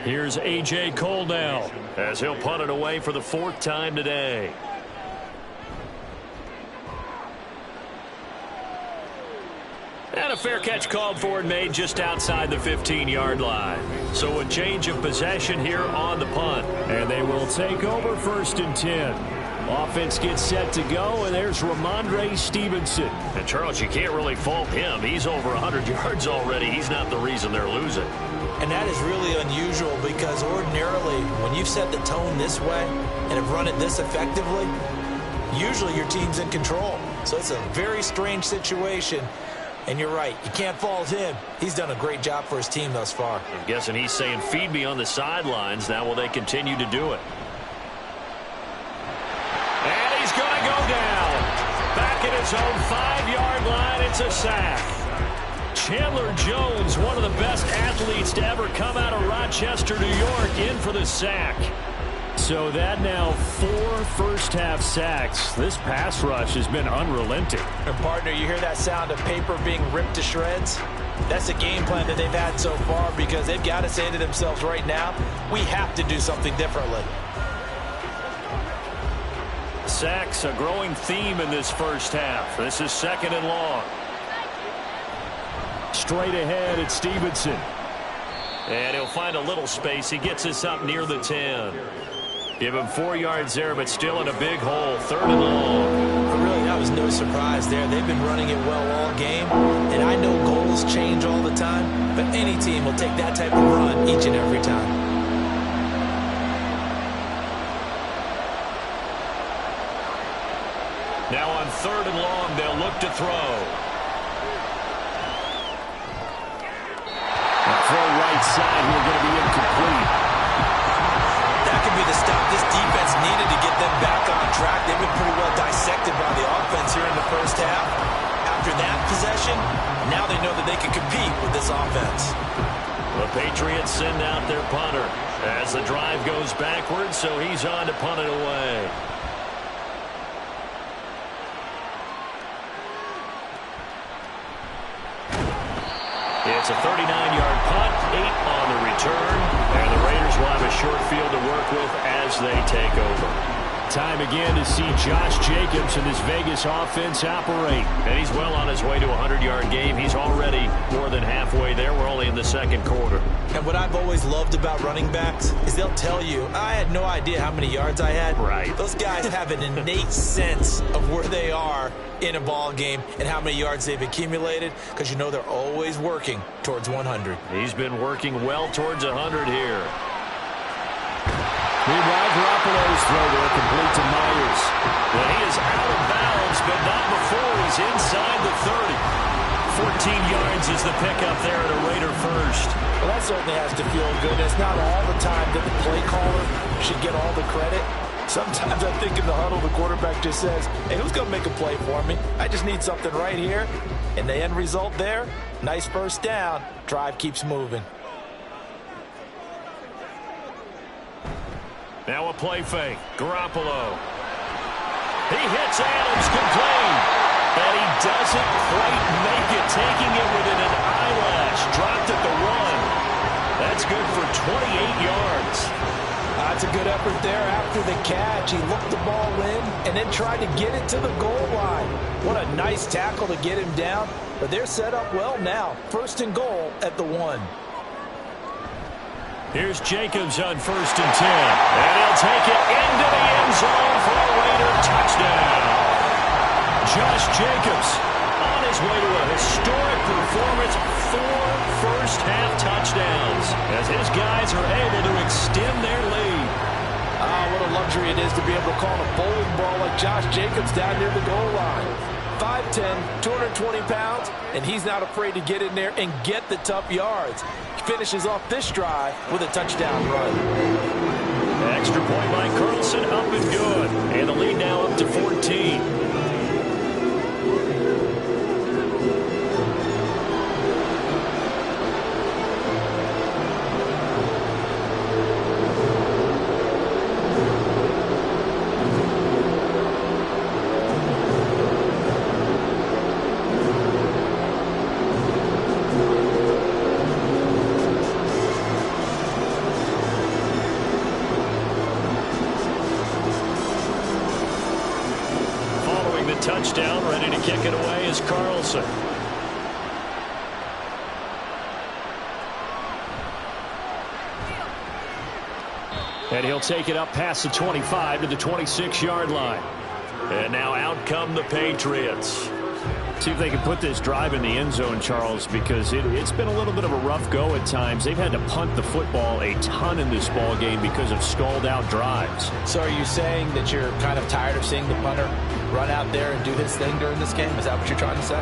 Here's A.J. Cole now as he'll punt it away for the 4th time today. And a fair catch called for and made just outside the 15-yard line. So a change of possession here on the punt. And they will take over 1st and 10. Offense gets set to go, and there's Ramondre Stevenson. And, Charles, you can't really fault him. He's over 100 yards already. He's not the reason they're losing. And that is really unusual because ordinarily when you've set the tone this way and have run it this effectively, usually your team's in control. So it's a very strange situation. And you're right, you can't fault him. He's done a great job for his team thus far. I'm guessing he's saying, feed me on the sidelines. Now will they continue to do it? And he's going to go down. Back at his own 5-yard line, it's a sack. Chandler Jones, one of the best athletes to ever come out of Rochester, New York, in for the sack. So that now 4 first-half sacks. This pass rush has been unrelenting. And partner, you hear that sound of paper being ripped to shreds? That's a game plan that they've had so far because they've got to say to themselves right now, we have to do something differently. Sacks, a growing theme in this first half. This is 2nd and long. Straight ahead, it's Stevenson. And he'll find a little space. He gets us up near the 10. Give him 4 yards there, but still in a big hole. 3rd and long. But really, that was no surprise there. They've been running it well all game. And I know goals change all the time, but any team will take that type of run each and every time. Now on 3rd and long, they'll look to throw. Throw right side here, going to be incomplete. That could be the stop this defense needed to get them back on track. They've been pretty well dissected by the offense here in the first half. After that possession, now they know that they can compete with this offense. The Patriots send out their punter as the drive goes backwards, so he's on to punt it away. It's a 39-yard punt, 8 on the return, and the Raiders will have a short field to work with as they take over. Time again to see Josh Jacobs and this Vegas offense operate. And he's well on his way to a 100-yard game. He's already more than halfway there. We're only in the 2nd quarter. And what I've always loved about running backs is they'll tell you, I had no idea how many yards I had. Right. Those guys have an innate sense of where they are in a ball game and how many yards they've accumulated because you know they're always working towards 100. He's been working well towards 100 here. Meanwhile, Garoppolo's throw there complete to Myers. Well, he is out of bounds, but not before he's inside the 30. 14 yards is the pickup there at a Raider first. Well, that certainly has to feel good. It's not all the time that the play caller should get all the credit. Sometimes I think in the huddle, the quarterback just says, hey, who's going to make a play for me? I just need something right here. And the end result there, nice first down. Drive keeps moving. Now a play fake. Garoppolo. He hits Adams complete. And he doesn't quite make it. Taking it within an eyelash. Dropped at the 1. That's good for 28 yards. That's a good effort there after the catch. He looked the ball in and then tried to get it to the goal line. What a nice tackle to get him down. But they're set up well now. 1st and goal at the 1. Here's Jacobs on 1st and 10. And he'll take it into the end zone for a Raider touchdown. Josh Jacobs on his way to a historic performance. 4 first-half touchdowns as his guys are able to extend their lead. What a luxury it is to be able to call a bowling ball like Josh Jacobs down near the goal line. 5'10", 220 pounds, and he's not afraid to get in there and get the tough yards. He finishes off this drive with a touchdown run. Extra point by Carlson, up and good. And the lead now up to 14. Touchdown, ready to kick it away is Carlson. And he'll take it up past the 25 to the 26-yard line. And now out come the Patriots. See if they can put this drive in the end zone, Charles, because it's been a little bit of a rough go at times. They've had to punt the football a ton in this ball game because of stalled-out drives. So are you saying that you're kind of tired of seeing the punter run out there and do his thing during this game? Is that what you're trying to say?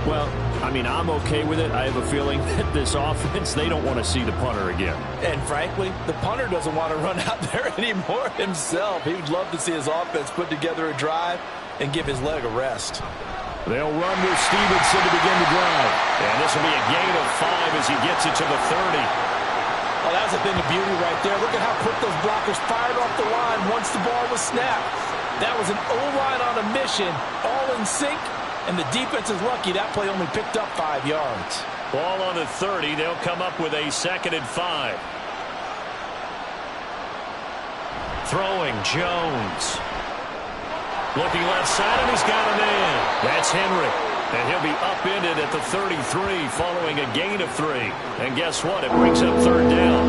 Well, I mean, I'm okay with it. I have a feeling that this offense, they don't want to see the punter again. And frankly, the punter doesn't want to run out there anymore himself. He would love to see his offense put together a drive and give his leg a rest. They'll run with Stevenson to begin the drive. And this will be a gain of 5 as he gets it to the 30. Oh, that was a thing of beauty right there. Look at how quick those blockers fired off the line once the ball was snapped. That was an O-line on a mission, all in sync, and the defense is lucky that play only picked up 5 yards. Ball on the 30. They'll come up with a 2nd and 5. Throwing Jones. Looking left side, and he's got a man. That's Henry. And he'll be upended at the 33 following a gain of 3. And guess what? It brings up 3rd down.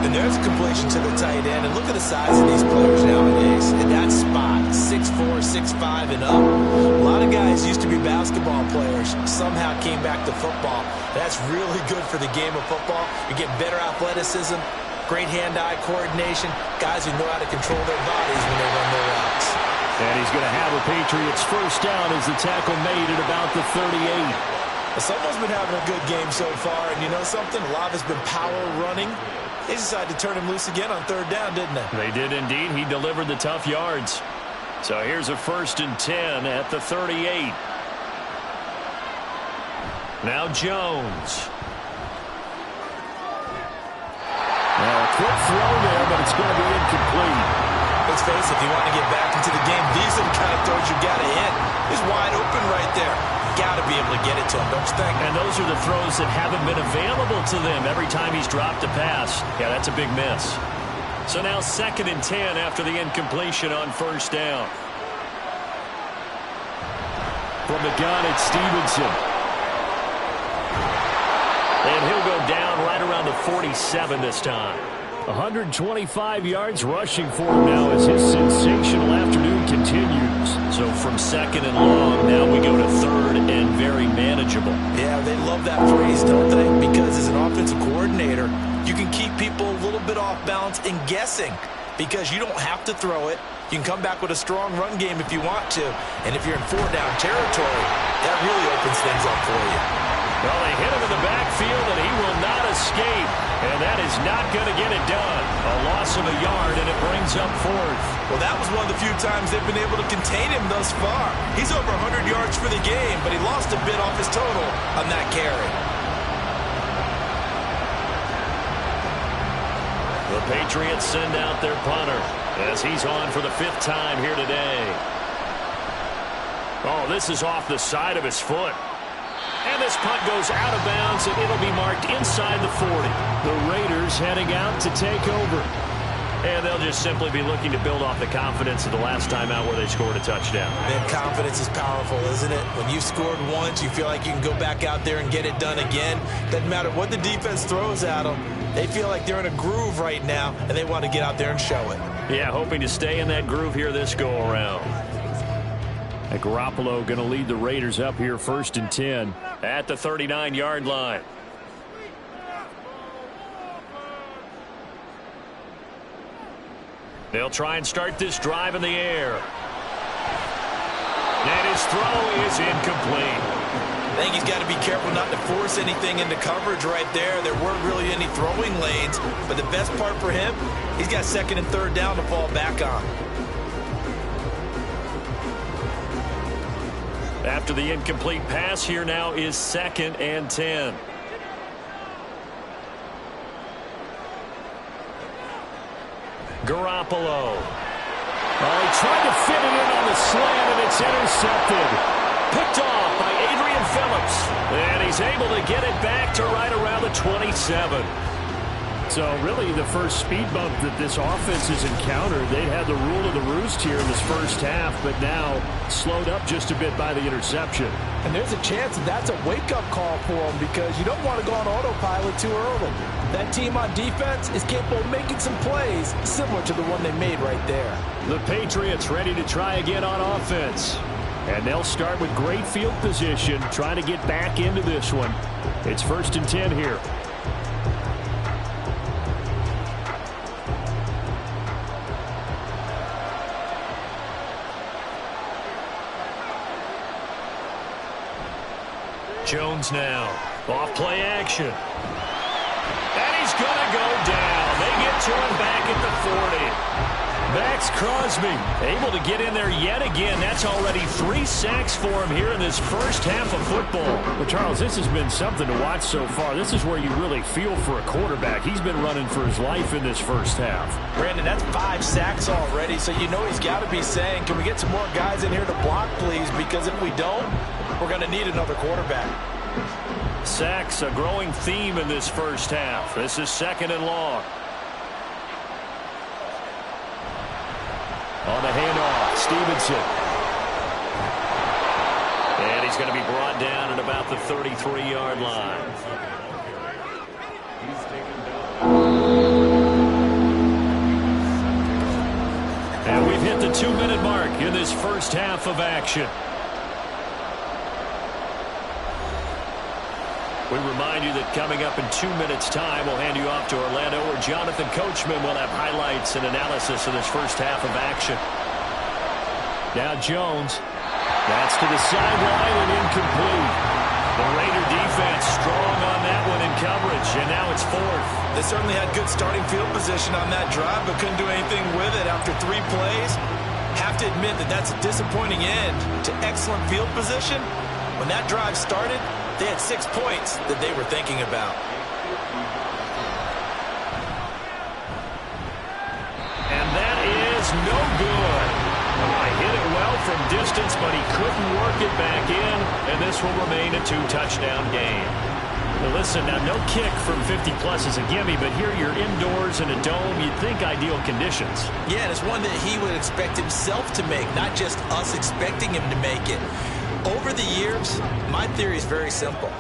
And there's a completion to the tight end. And look at the size of these players nowadays. At that spot, 6'4", 6'5", and up. A lot of guys used to be basketball players. Somehow came back to football. That's really good for the game of football. You get better athleticism, great hand-eye coordination, guys who know how to control their bodies when they run their routes. And he's going to have a Patriots first down as the tackle made at about the 38. Someone's been having a good game so far, and you know something? A lot of it's been power running. They decided to turn him loose again on 3rd down, didn't they? They did indeed. He delivered the tough yards. So here's a 1st and 10 at the 38. Now Jones. Now a quick throw there, but it's going to be incomplete. Let's face it, if you want to get back into the game, these are the kind of throws you got to hit. He's wide open right there. Got to be able to get it to him, don't you think? And those are the throws that haven't been available to them every time he's dropped a pass. Yeah, that's a big miss. So now 2nd and 10 after the incompletion on 1st down. From the gun, it's Stevenson. And he'll go down right around the 47 this time. 125 yards rushing for him now as his sensational afternoon continues. So from 2nd and long, now we go to 3rd and very manageable. Yeah, they love that phrase, don't they? Because as an offensive coordinator, you can keep people a little bit off balance and guessing because you don't have to throw it. You can come back with a strong run game if you want to. And if you're in 4-down territory, that really opens things up for you. Well, they hit him in the backfield, and he will not escape. And that is not going to get it done. A loss of a yard, and it brings up 4th. Well, that was one of the few times they've been able to contain him thus far. He's over 100 yards for the game, but he lost a bit off his total on that carry. The Patriots send out their punter as he's on for the 5th time here today. Oh, this is off the side of his foot. And this punt goes out of bounds, and it'll be marked inside the 40. The Raiders heading out to take over. And they'll just simply be looking to build off the confidence of the last time out where they scored a touchdown. Man, confidence is powerful, isn't it? When you've scored once, you feel like you can go back out there and get it done again. Doesn't matter what the defense throws at them. They feel like they're in a groove right now, and they want to get out there and show it. Yeah, hoping to stay in that groove here this go-around. And Garoppolo going to lead the Raiders up here 1st and 10. At the 39-yard line. They'll try and start this drive in the air. And his throw is incomplete. I think he's got to be careful not to force anything into coverage right there. There weren't really any throwing lanes, but the best part for him, he's got 2nd and 3rd down to fall back on. After the incomplete pass, here now is 2nd and 10. Garoppolo. Oh, he tried to fit it in on the slant, and it's intercepted. Picked off by Adrian Phillips. And he's able to get it back to right around the 27. So really the first speed bump that this offense has encountered. They'd had the rule of the roost here in this first half, but now slowed up just a bit by the interception. And there's a chance that that's a wake-up call for them because you don't want to go on autopilot too early. That team on defense is capable of making some plays similar to the one they made right there. The Patriots ready to try again on offense. And they'll start with great field position, trying to get back into this one. It's 1st and 10 here. Jones now. Off play action. And he's going to go down. They get to him back at the 40. Max Crosby able to get in there yet again. That's already 3 sacks for him here in this first half of football. But, Charles, this has been something to watch so far. This is where you really feel for a quarterback. He's been running for his life in this first half. Brandon, that's 5 sacks already, so you know he's got to be saying, can we get some more guys in here to block, please? Because if we don't, we're going to need another quarterback. Sacks, a growing theme in this first half. This is 2nd and long. On the handoff, Stevenson. And he's going to be brought down at about the 33-yard line. And we've hit the 2-minute mark in this first half of action. We remind you that coming up in 2 minutes' time, we'll hand you off to Orlando, where Jonathan Coachman will have highlights and analysis of this first half of action. Now Jones. That's to the sideline and incomplete. The Raider defense strong on that one in coverage, and now it's 4th. They certainly had good starting field position on that drive, but couldn't do anything with it after 3 plays. Have to admit that that's a disappointing end to excellent field position. When that drive started, they had 6 points that they were thinking about. And that is no good. Oh, hit it well from distance, but he couldn't work it back in, and this will remain a 2-touchdown game. Well, listen, now no kick from 50-plus is a gimme, but here you're indoors in a dome. You'd think ideal conditions. Yeah, and it's one that he would expect himself to make, not just us expecting him to make it. Over the years, my theory is very simple.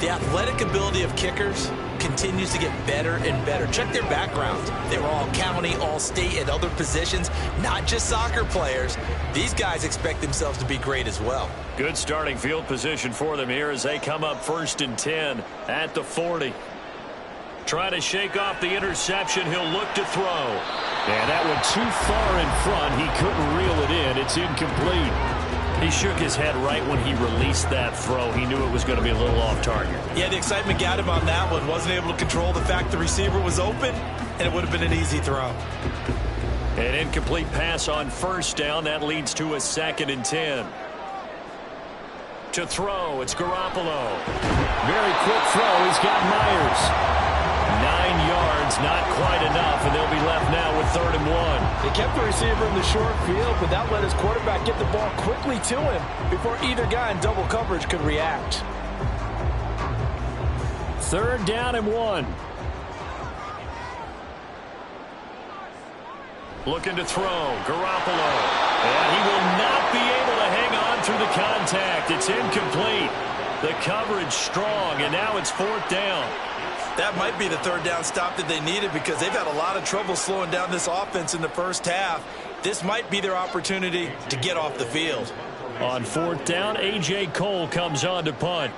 The athletic ability of kickers continues to get better and better. Check their backgrounds. They were all county, all state, at other positions, not just soccer players. These guys expect themselves to be great as well. Good starting field position for them here as they come up 1st and 10 at the 40. Trying to shake off the interception. He'll look to throw. And that one too far in front. He couldn't reel it in. It's incomplete. He shook his head right when he released that throw. He knew it was going to be a little off target. Yeah, the excitement got him on that one. Wasn't able to control the fact the receiver was open, and it would have been an easy throw. An incomplete pass on 1st down. That leads to a 2nd and 10. To throw, it's Garoppolo. Very quick throw. He's got Myers. 9 yards, not quite enough, and they'll be left now with 3rd and 1. They kept the receiver in the short field, but that let his quarterback get the ball quickly to him before either guy in double coverage could react. 3rd down and 1. Looking to throw, Garoppolo. And he will not be able to hang on through the contact. It's incomplete. The coverage strong, and now it's 4th down. That might be the 3rd down stop that they needed because they've had a lot of trouble slowing down this offense in the first half. This might be their opportunity to get off the field. On 4th down, A.J. Cole comes on to punt.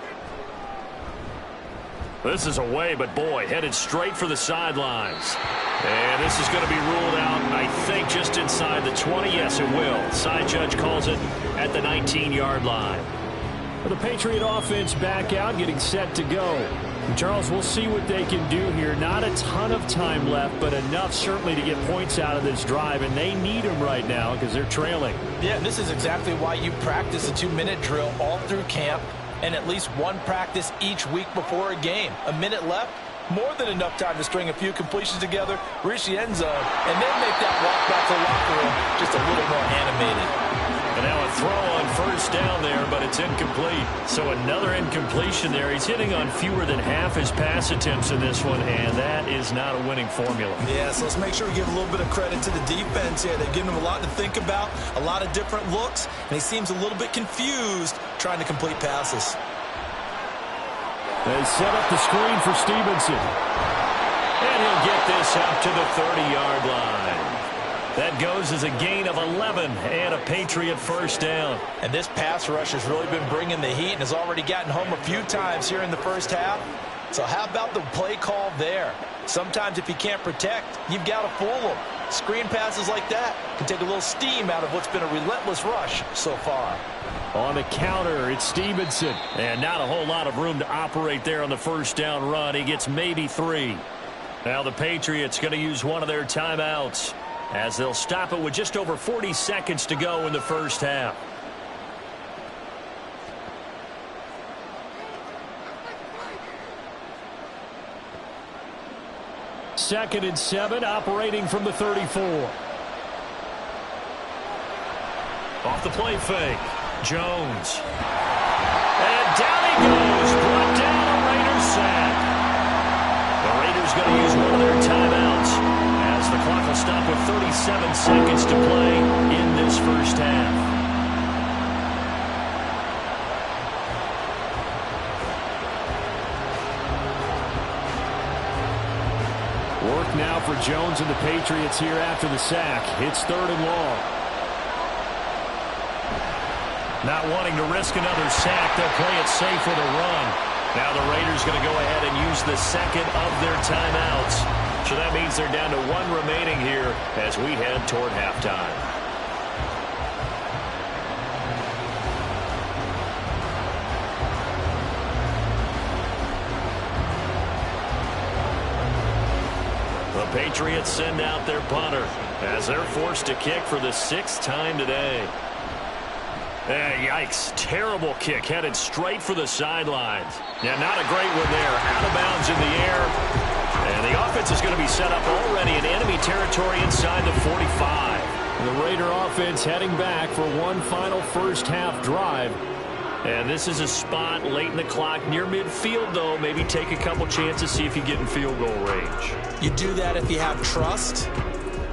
This is away, but boy, headed straight for the sidelines. And this is going to be ruled out, I think, just inside the 20. Yes, it will. Side judge calls it at the 19-yard line. The Patriot offense back out, getting set to go. Charles, we'll see what they can do here. Not a ton of time left, but enough certainly to get points out of this drive, and they need them right now because they're trailing. Yeah, and this is exactly why you practice a 2-minute drill all through camp and at least one practice each week before a game. A minute left, more than enough time to string a few completions together, reach the end zone, and then make that walk back to the locker room just a little more animated. And now a throw on 1st down there, but it's incomplete. So another incompletion there. He's hitting on fewer than half his pass attempts in this one, and that is not a winning formula. Yeah, so let's make sure we give a little bit of credit to the defense here. They've given him a lot to think about, a lot of different looks, and he seems a little bit confused trying to complete passes. They set up the screen for Stevenson. And he'll get this up to the 30-yard line. That goes as a gain of 11 and a Patriot 1st down. And this pass rush has really been bringing the heat and has already gotten home a few times here in the first half. So how about the play call there? Sometimes if you can't protect, you've got to fool them. Screen passes like that can take a little steam out of what's been a relentless rush so far. On the counter, it's Stevenson. And not a whole lot of room to operate there on the first down run. He gets maybe 3. Now the Patriots going to use one of their timeouts as they'll stop it with just over 40 seconds to go in the first half. Second and 7, operating from the 34. Off the play fake. Jones. And down he goes. Brought down a Raiders sack. The Raiders going to use one of their timeouts as the clock will stop with 37 seconds to play in this first half. Work now for Jones and the Patriots here after the sack. It's 3rd and long. Not wanting to risk another sack, they'll play it safe with a run. Now the Raiders going to go ahead and use the second of their timeouts. So that means they're down to 1 remaining here as we head toward halftime. The Patriots send out their punter as they're forced to kick for the 6th time today. Yikes. Terrible kick headed straight for the sidelines. Yeah, not a great one there. Out of bounds in the air. And the offense is going to be set up already in enemy territory inside the 45. The Raider offense heading back for one final first half drive. And this is a spot late in the clock near midfield, though. Maybe take a couple chances, see if you get in field goal range. You do that if you have trust.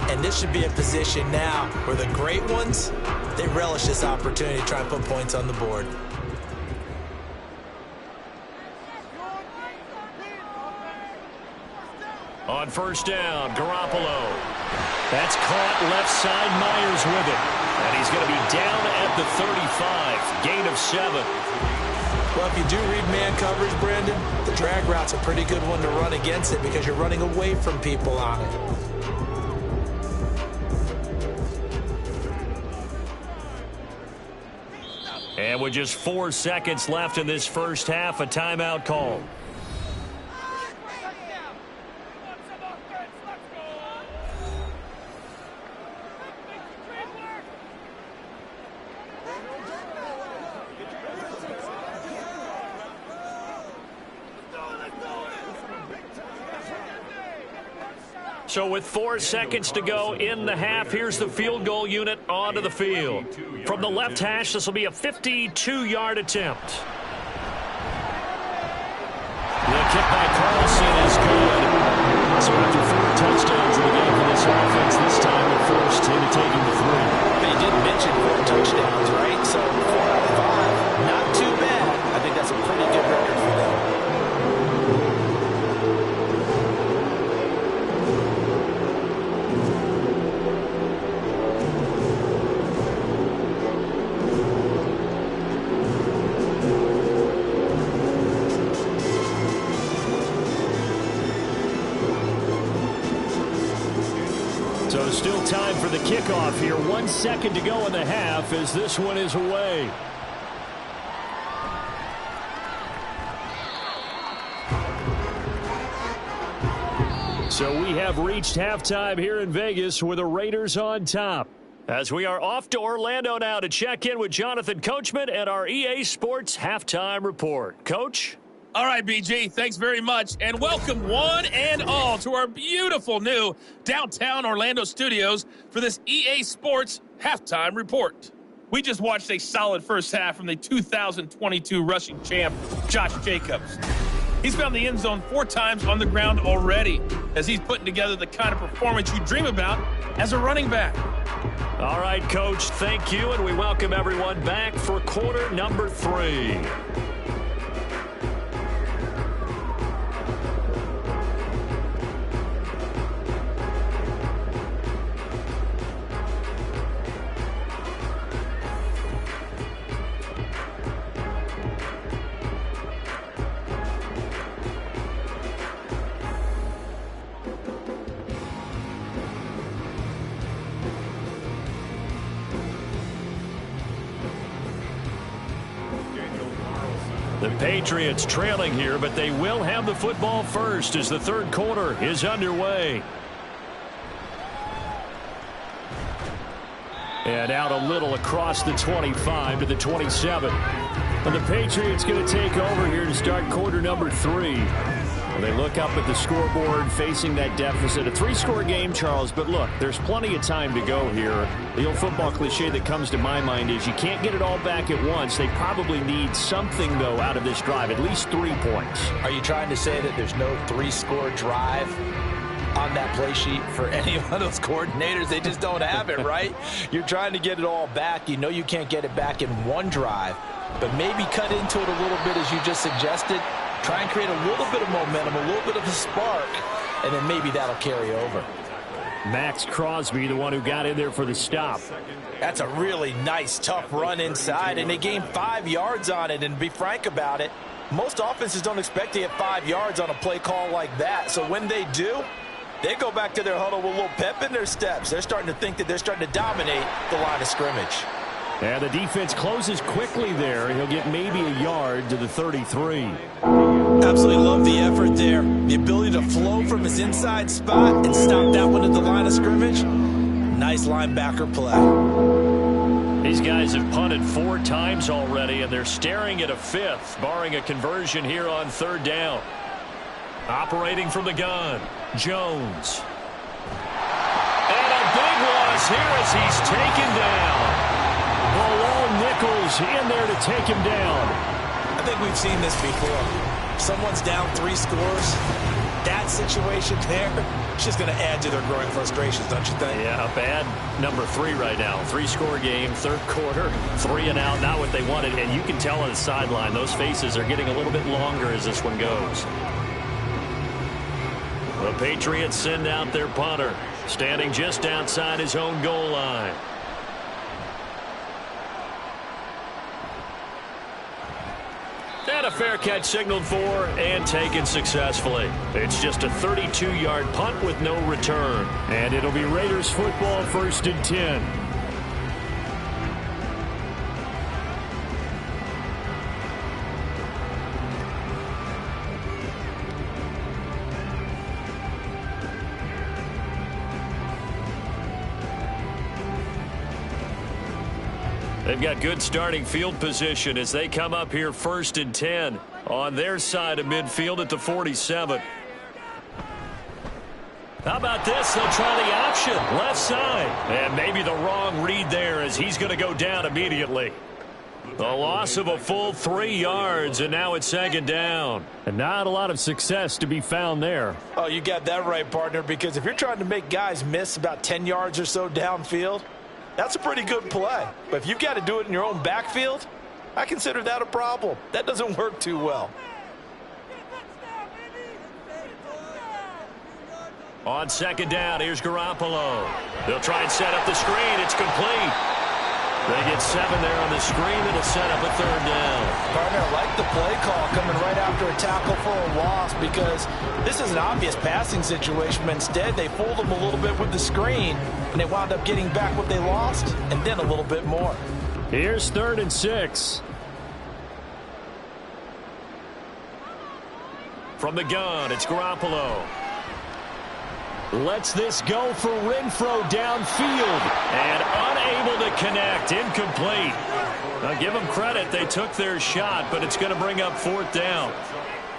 And this should be a position now where the great ones, they relish this opportunity to try and put points on the board. On first down, Garoppolo. That's caught left side, Myers with it. And he's going to be down at the 35, gain of 7. Well, if you do read man coverage, Brandon, the drag route's a pretty good one to run against it because you're running away from people on it. And with just 4 seconds left in this first half, a timeout call. So with 4 seconds to go in the half, here's the field goal unit onto the field. From the left hash, this will be a 52-yard attempt. The kick by Carlson is good. So after 4 touchdowns in the game for this offense, this time they're forced into taking the 3. They did mention 4 touchdowns, right? So 4 out of 5, not too bad. I think that's a pretty good record for them. So still time for the kickoff here. 1 second to go in the half as this one is away. So we have reached halftime here in Vegas with the Raiders on top. As we are off to Orlando now to check in with Jonathan Coachman and our EA Sports Halftime Report. Coach? All right, BG, thanks very much, and welcome one and all to our beautiful new downtown Orlando studios for this EA Sports Halftime Report. We just watched a solid first half from the 2022 rushing champ, Josh Jacobs. He's found the end zone 4 times on the ground already as he's putting together the kind of performance you dream about as a running back. All right, Coach, thank you, and we welcome everyone back for quarter number 3. Patriots trailing here, but they will have the football first as the third quarter is underway. And out a little across the 25 to the 27. And the Patriots going to take over here to start quarter number 3. Well, they look up at the scoreboard facing that deficit. A 3-score game, Charles, but look, there's plenty of time to go here. The old football cliche that comes to my mind is you can't get it all back at once. They probably need something, though, out of this drive, at least 3 points. Are you trying to say that there's no 3-score drive on that play sheet for any one of those coordinators? They just don't have it, right? You're trying to get it all back. You know you can't get it back in one drive, but maybe cut into it a little bit as you just suggested. Try and create a little bit of momentum, a little bit of a spark, and then maybe that'll carry over. Max Crosby, the one who got in there for the stop. That's a really nice, tough run inside, and they gained 5 yards on it. And to be frank about it, most offenses don't expect to get 5 yards on a play call like that. So when they do, they go back to their huddle with a little pep in their steps. They're starting to think that they're starting to dominate the line of scrimmage. And the defense closes quickly there. He'll get maybe a yard to the 33. Absolutely love the effort there. The ability to flow from his inside spot and stop that one at the line of scrimmage. Nice linebacker play. These guys have punted 4 times already, and they're staring at a 5th, barring a conversion here on 3rd down. Operating from the gun, Jones. And a big loss here as he's taken down. Malone Nichols in there to take him down. I think we've seen this before. Someone's down 3 scores. That situation there, it's just going to add to their growing frustrations, don't you think? Yeah, bad number 3 right now. 3-score game, 3rd quarter, 3 and out, not what they wanted. And you can tell on the sideline, those faces are getting a little bit longer as this one goes. The Patriots send out their punter, standing just outside his own goal line. And a fair catch signaled for and taken successfully. It's just a 32-yard punt with no return. And it'll be Raiders football, 1st and 10. They've got good starting field position as they come up here 1st and 10 on their side of midfield at the 47. How about this? They'll try the option, left side. And maybe the wrong read there as he's going to go down immediately. The loss of a full 3 yards, and now it's 2nd down. And not a lot of success to be found there. Oh, you got that right, partner, because if you're trying to make guys miss about 10 yards or so downfield, that's a pretty good play. But if you've got to do it in your own backfield, I consider that a problem. That doesn't work too well. On 2nd down, here's Garoppolo. They'll try and set up the screen. It's complete. They get 7 there on the screen. It'll set up a 3rd down. Partner, I like the play call coming right after a tackle for a loss because this is an obvious passing situation, but instead they fooled them a little bit with the screen, and they wound up getting back what they lost and then a little bit more. Here's 3rd and 6. From the gun, it's Garoppolo. Lets this go for Renfro downfield. And unable to connect. Incomplete. Now give them credit. They took their shot, but it's going to bring up 4th down.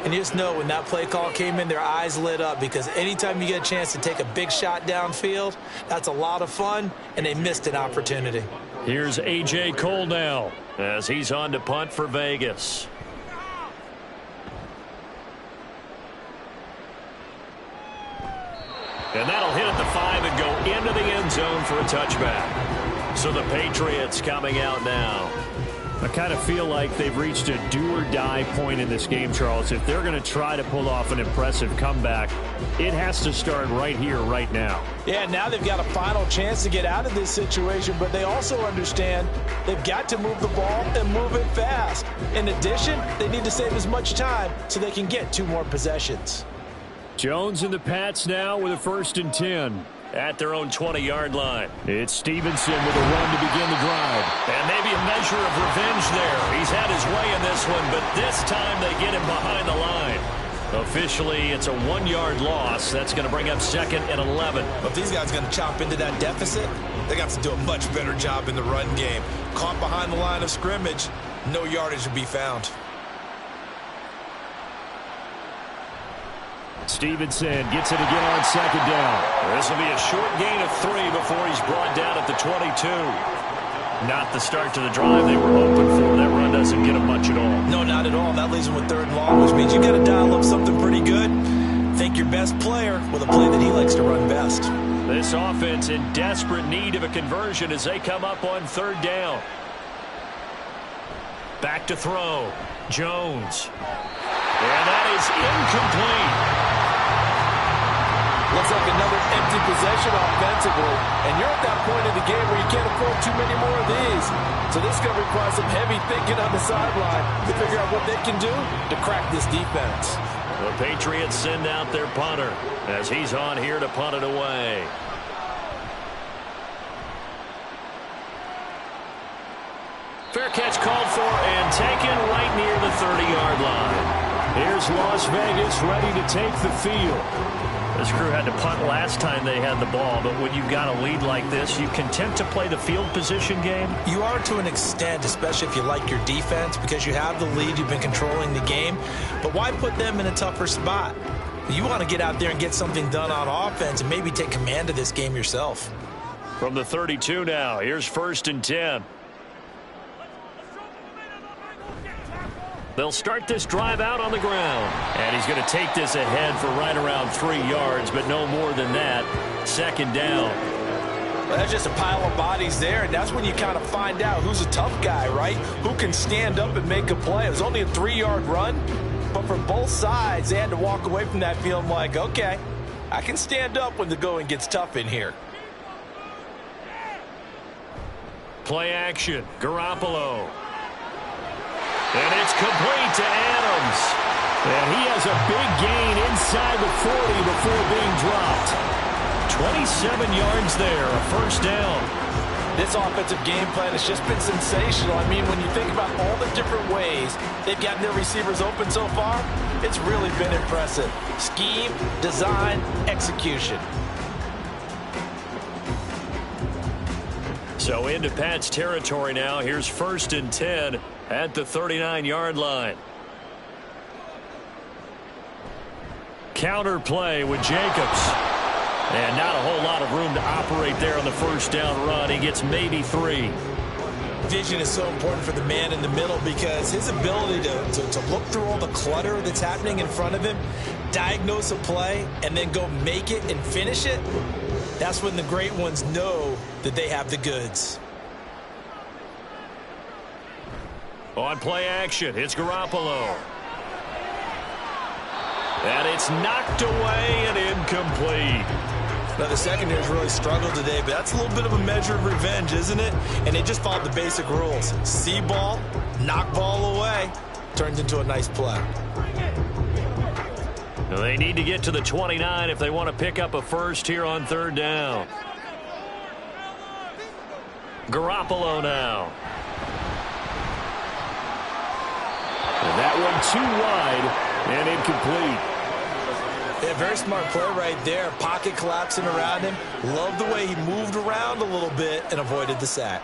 And you just know when that play call came in, their eyes lit up because anytime you get a chance to take a big shot downfield, that's a lot of fun, and they missed an opportunity. Here's A.J. Cole now as he's on to punt for Vegas. And that'll hit at the 5 and go into the end zone for a touchback. So the Patriots coming out now. I kind of feel like they've reached a do-or-die point in this game, Charles. If they're going to try to pull off an impressive comeback, it has to start right here, right now. Yeah, now they've got a final chance to get out of this situation, but they also understand they've got to move the ball and move it fast. In addition, they need to save as much time so they can get 2 more possessions. Jones and the Pats now with a 1st and 10. at their own 20-yard line. It's Stevenson with a run to begin the drive. And maybe a measure of revenge there. He's had his way in this one, but this time they get him behind the line. Officially, it's a 1-yard loss. That's going to bring up 2nd and 11. But if these guys are going to chop into that deficit, they got to do a much better job in the run game. Caught behind the line of scrimmage, no yardage to be found. Stevenson gets it again on 2nd down. This will be a short gain of 3 before he's brought down at the 22. Not the start to the drive they were hoping for. That run doesn't get him much at all. No, not at all. That leaves him with 3rd and long, which means you got to dial up something pretty good. Think your best player with a play that he likes to run best. This offense in desperate need of a conversion as they come up on 3rd down. Back to throw. Jones. And that is incomplete. Looks like another empty possession offensively. And you're at that point in the game where you can't afford too many more of these. So this is going to require some heavy thinking on the sideline to figure out what they can do to crack this defense. The Patriots send out their punter as he's on here to punt it away. Fair catch called for and taken right near the 30-yard line. Here's Las Vegas ready to take the field. This crew had to punt last time they had the ball, but when you've got a lead like this, you content to play the field position game? You are to an extent, especially if you like your defense, because you have the lead, you've been controlling the game. But why put them in a tougher spot? You want to get out there and get something done on offense and maybe take command of this game yourself. From the 32 now, here's 1st and 10. They'll start this drive out on the ground. And he's going to take this ahead for right around 3 yards, but no more than that. 2nd down. Well, that's just a pile of bodies there, and that's when you kind of find out who's a tough guy, right? Who can stand up and make a play. It was only a 3-yard run, but for both sides, they had to walk away from that feeling like, okay, I can stand up when the going gets tough in here. Play action. Garoppolo. And it's complete to Adams. And he has a big gain inside the 40 before being dropped. 27 yards there, a 1st down. This offensive game plan has just been sensational. I mean, when you think about all the different ways they've gotten their receivers open so far, it's really been impressive. Scheme, design, execution. So into Pat's territory now. Here's 1st and 10 at the 39-yard line. Counter play with Jacobs. And not a whole lot of room to operate there on the 1st down run. He gets maybe 3. Vision is so important for the man in the middle because his ability to look through all the clutter that's happening in front of him, diagnose a play, and then go make it and finish it, that's when the great ones know that they have the goods. On play action, it's Garoppolo. And it's knocked away and incomplete. Now, the secondary's really struggled today, but that's a little bit of a measure of revenge, isn't it? And they just followed the basic rules. See ball, knock ball away, turns into a nice play. They need to get to the 29 if they want to pick up a 1st here on 3rd down. Garoppolo now. And that one too wide and incomplete. Yeah, very smart play right there. Pocket collapsing around him. Love the way he moved around a little bit and avoided the sack.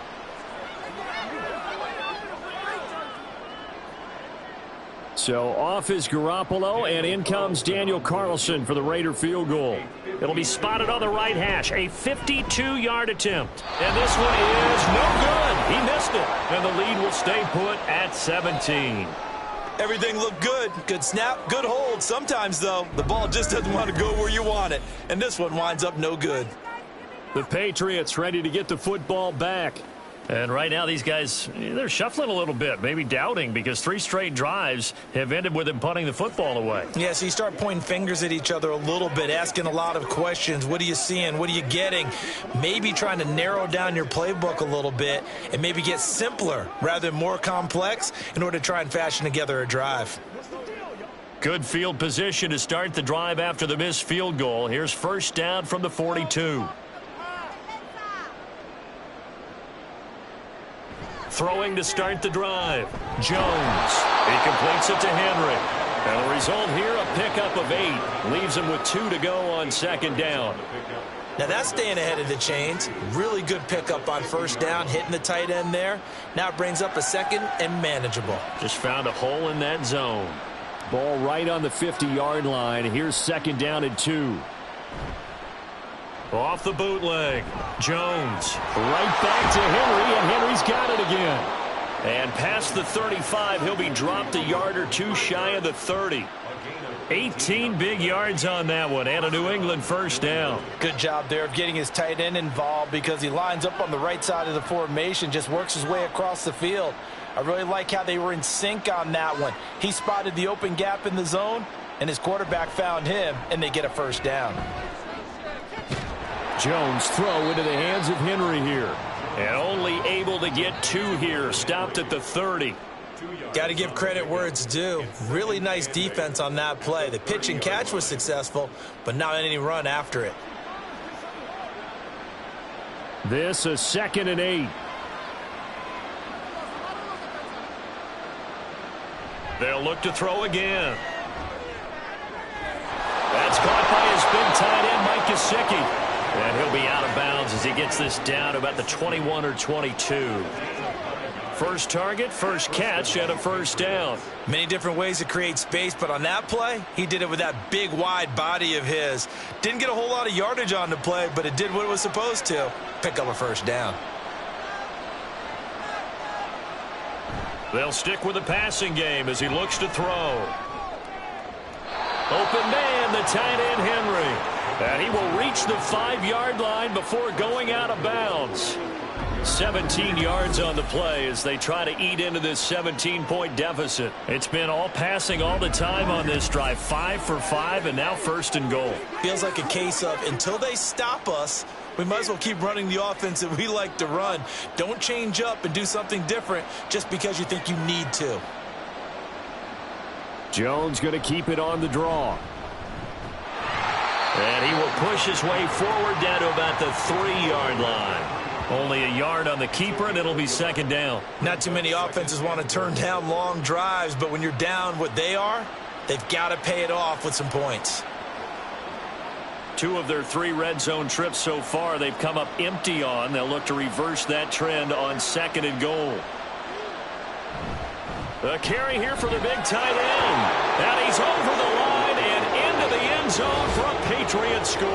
So off is Garoppolo, and in comes Daniel Carlson for the Raider field goal. It'll be spotted on the right hash. A 52-yard attempt. And this one is no good. He missed it. And the lead will stay put at 17. Everything looked good. Good snap, good hold. Sometimes, though, the ball just doesn't want to go where you want it. And this one winds up no good. The Patriots ready to get the football back. And right now, these guys, they're shuffling a little bit, maybe doubting, because 3 straight drives have ended with them punting the football away. Yeah, so you start pointing fingers at each other a little bit, asking a lot of questions. What are you seeing? What are you getting? Maybe trying to narrow down your playbook a little bit and maybe get simpler rather than more complex in order to try and fashion together a drive. Good field position to start the drive after the missed field goal. Here's 1st down from the 42. Throwing to start the drive. Jones. He completes it to Henry. And the result here, a pickup of 8. Leaves him with 2 to go on second down. Now that's staying ahead of the chains. Really good pickup on first down, hitting the tight end there. Now it brings up a second and manageable. Just found a hole in that zone. Ball right on the 50-yard line. Here's second down and 2. Off the bootleg. Jones. Right back to Henry, and Henry's got it again. And past the 35, he'll be dropped a yard or 2 shy of the 30. 18 big yards on that one, and a New England first down. Good job there of getting his tight end involved because he lines up on the right side of the formation, just works his way across the field. I really like how they were in sync on that one. He spotted the open gap in the zone, and his quarterback found him, and they get a first down. Jones throw into the hands of Henry here. And only able to get 2 here. Stopped at the 30. Got to give credit where it's due. Really nice defense on that play. The pitch and catch was successful, but not any run after it. This is second and 8. They'll look to throw again. That's caught by his big tight end, Mike Gesicki. And he'll be out of bounds as he gets this down to about the 21 or 22. First target, first catch, and a first down. Many different ways to create space, but on that play, he did it with that big, wide body of his. Didn't get a whole lot of yardage on the play, but it did what it was supposed to. Pick up a first down. They'll stick with the passing game as he looks to throw. Open man, the tight end, Henry. And he will reach the 5-yard line before going out of bounds. 17 yards on the play as they try to eat into this 17-point deficit. It's been all passing all the time on this drive. 5 for 5, and now first and goal. Feels like a case of until they stop us, we might as well keep running the offense that we like to run. Don't change up and do something different just because you think you need to. Jones going to keep it on the draw. And he will push his way forward down to about the 3-yard line. Only a yard on the keeper, and it'll be second down. Not too many offenses want to turn down long drives, but when you're down what they are, they've got to pay it off with some points. 2 of their 3 red zone trips so far, they've come up empty on. They'll look to reverse that trend on second and goal. The carry here for the big tight end. And he's over the line and into the end zone for a Patriots score.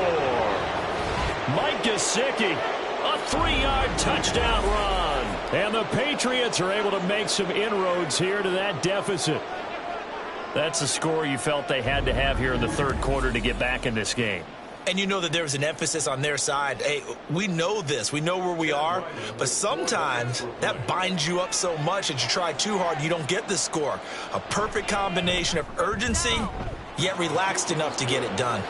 Mike Gesicki, a 3-yard touchdown run. And the Patriots are able to make some inroads here to that deficit. That's a score you felt they had to have here in the third quarter to get back in this game. And you know that there's an emphasis on their side. Hey, we know this. We know where we are. But sometimes that binds you up so much that you try too hard, you don't get the score. A perfect combination of urgency, yet relaxed enough to get it done.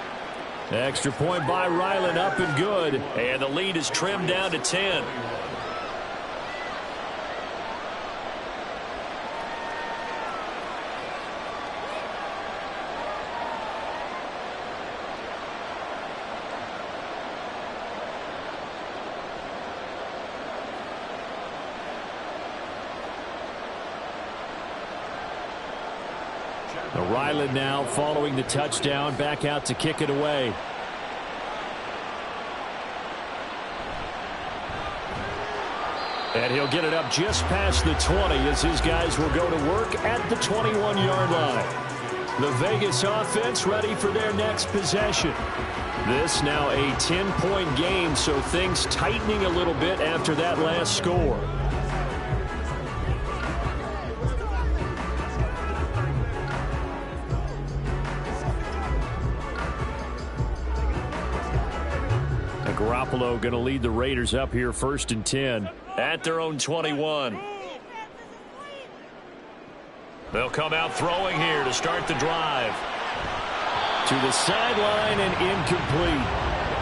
Extra point by Ryland, up and good. And the lead is trimmed down to 10. Ryland now following the touchdown, back out to kick it away. And he'll get it up just past the 20 as his guys will go to work at the 21-yard line. The Vegas offense ready for their next possession. This now a 10-point game, so things tightening a little bit after that last score. Garoppolo going to lead the Raiders up here first and 10 at their own 21. They'll come out throwing here to start the drive. To the sideline and incomplete.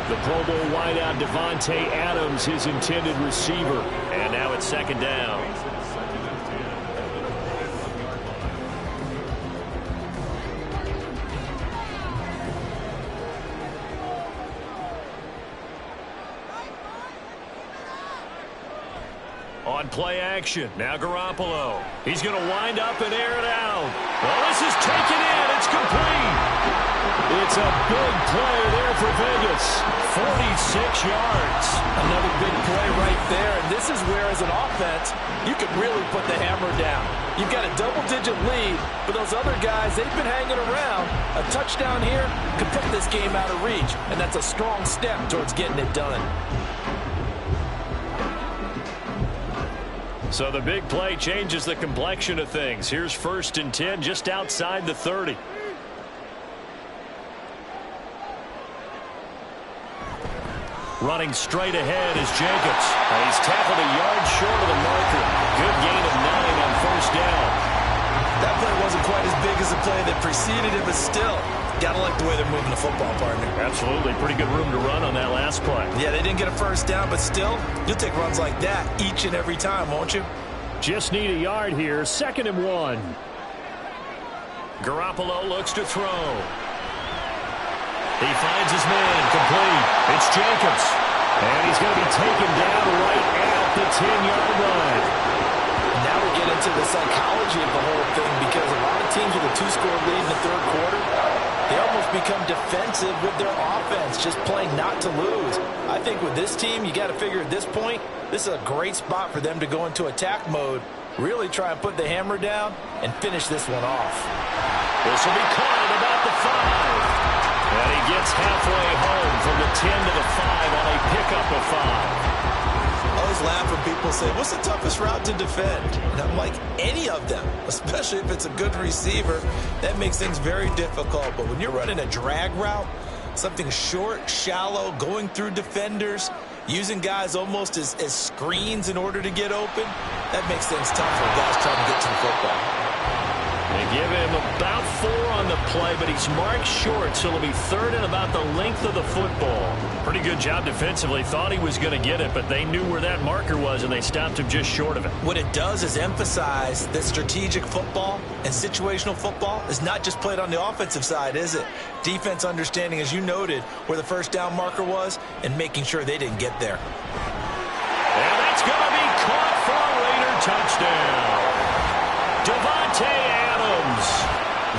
The Pro Bowl wideout Devontae Adams, his intended receiver. And now it's second down. On play action, now Garoppolo. He's going to wind up and air it out. Well, this is taken in. It's complete. It's a big play there for Vegas. 46 yards. Another big play right there. And this is where, as an offense, you can really put the hammer down. You've got a double-digit lead, but those other guys, they've been hanging around. A touchdown here could put this game out of reach, and that's a strong step towards getting it done. So the big play changes the complexion of things. Here's 1st and 10 just outside the 30. Running straight ahead is Jacobs. He's tackled a yard short of the marker. Good gain of 9 on 1st down. That play wasn't quite as big as the play that preceded it, but still, gotta like the way they're moving the football, partner. Absolutely. Pretty good room to run on that last play. Yeah, they didn't get a 1st down, but still, you'll take runs like that each and every time, won't you? Just need a yard here. 2nd and 1. Garoppolo looks to throw. He finds his man, complete. It's Jacobs. And he's going to be taken down right at the 10-yard line. Now we get into the psychology of the whole thing, because a lot of teams with a 2-score lead in the 3rd quarter, they almost become defensive with their offense, just playing not to lose. I think with this team, you got to figure at this point, this is a great spot for them to go into attack mode, really try and put the hammer down and finish this one off. This will be caught at about the 5. And he gets halfway home from the 10 to the 5 on a pickup of 5. I always laugh when people say, what's the toughest route to defend? And I'm like, any of them, especially if it's a good receiver. That makes things very difficult. But when you're running a drag route, something short, shallow, going through defenders, using guys almost as screens in order to get open, that makes things tough for guys trying to get to the football. They give him about 4 on the play, but he's marked short, so it'll be 3rd and about the length of the football. Pretty good job defensively. Thought he was going to get it, but they knew where that marker was, and they stopped him just short of it. What it does is emphasize that strategic football and situational football is not just played on the offensive side, is it? Defense understanding, as you noted, where the 1st down marker was and making sure they didn't get there. And that's going to be caught for a Raider touchdown. Devontae Adams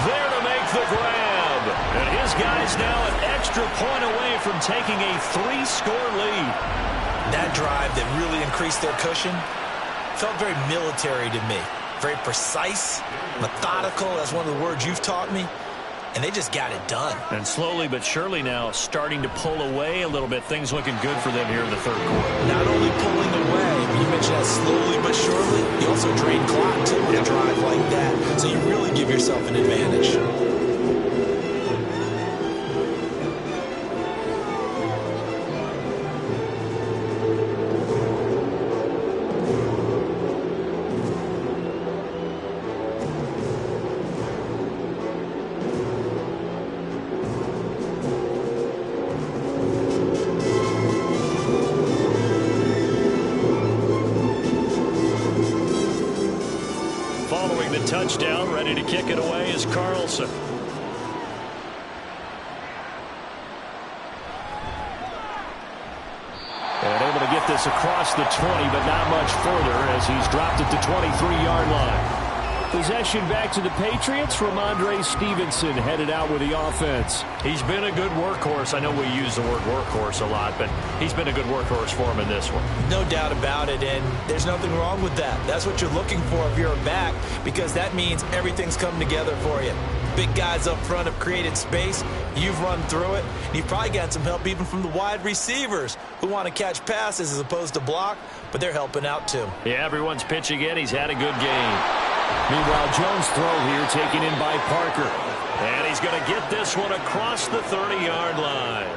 there to make the grab. And his guy's now an extra point away from taking a 3-score lead. That drive that really increased their cushion felt very military to me. Very precise, methodical. That's one of the words you've taught me. And they just got it done. And slowly but surely now starting to pull away a little bit. Things looking good for them here in the 3rd quarter. Not only pulling away, you mentioned that slowly but surely, you also drain clock too with a drive like that. So you really give yourself an advantage. Touchdown, ready to kick it away is Carlson. And able to get this across the 20, but not much further as he's dropped at the 23-yard line. Possession back to the Patriots. Ramondre Stevenson headed out with the offense. He's been a good workhorse. I know we use the word workhorse a lot, but he's been a good workhorse for him in this one. No doubt about it, and there's nothing wrong with that. That's what you're looking for if you're a back, because that means everything's come together for you. Big guys up front have created space. You've run through it. You've probably gotten some help even from the wide receivers who want to catch passes as opposed to block, but they're helping out too. Yeah, everyone's pitching in. He's had a good game. Meanwhile, Jones' throw here taken in by Parker. And he's going to get this one across the 30-yard line.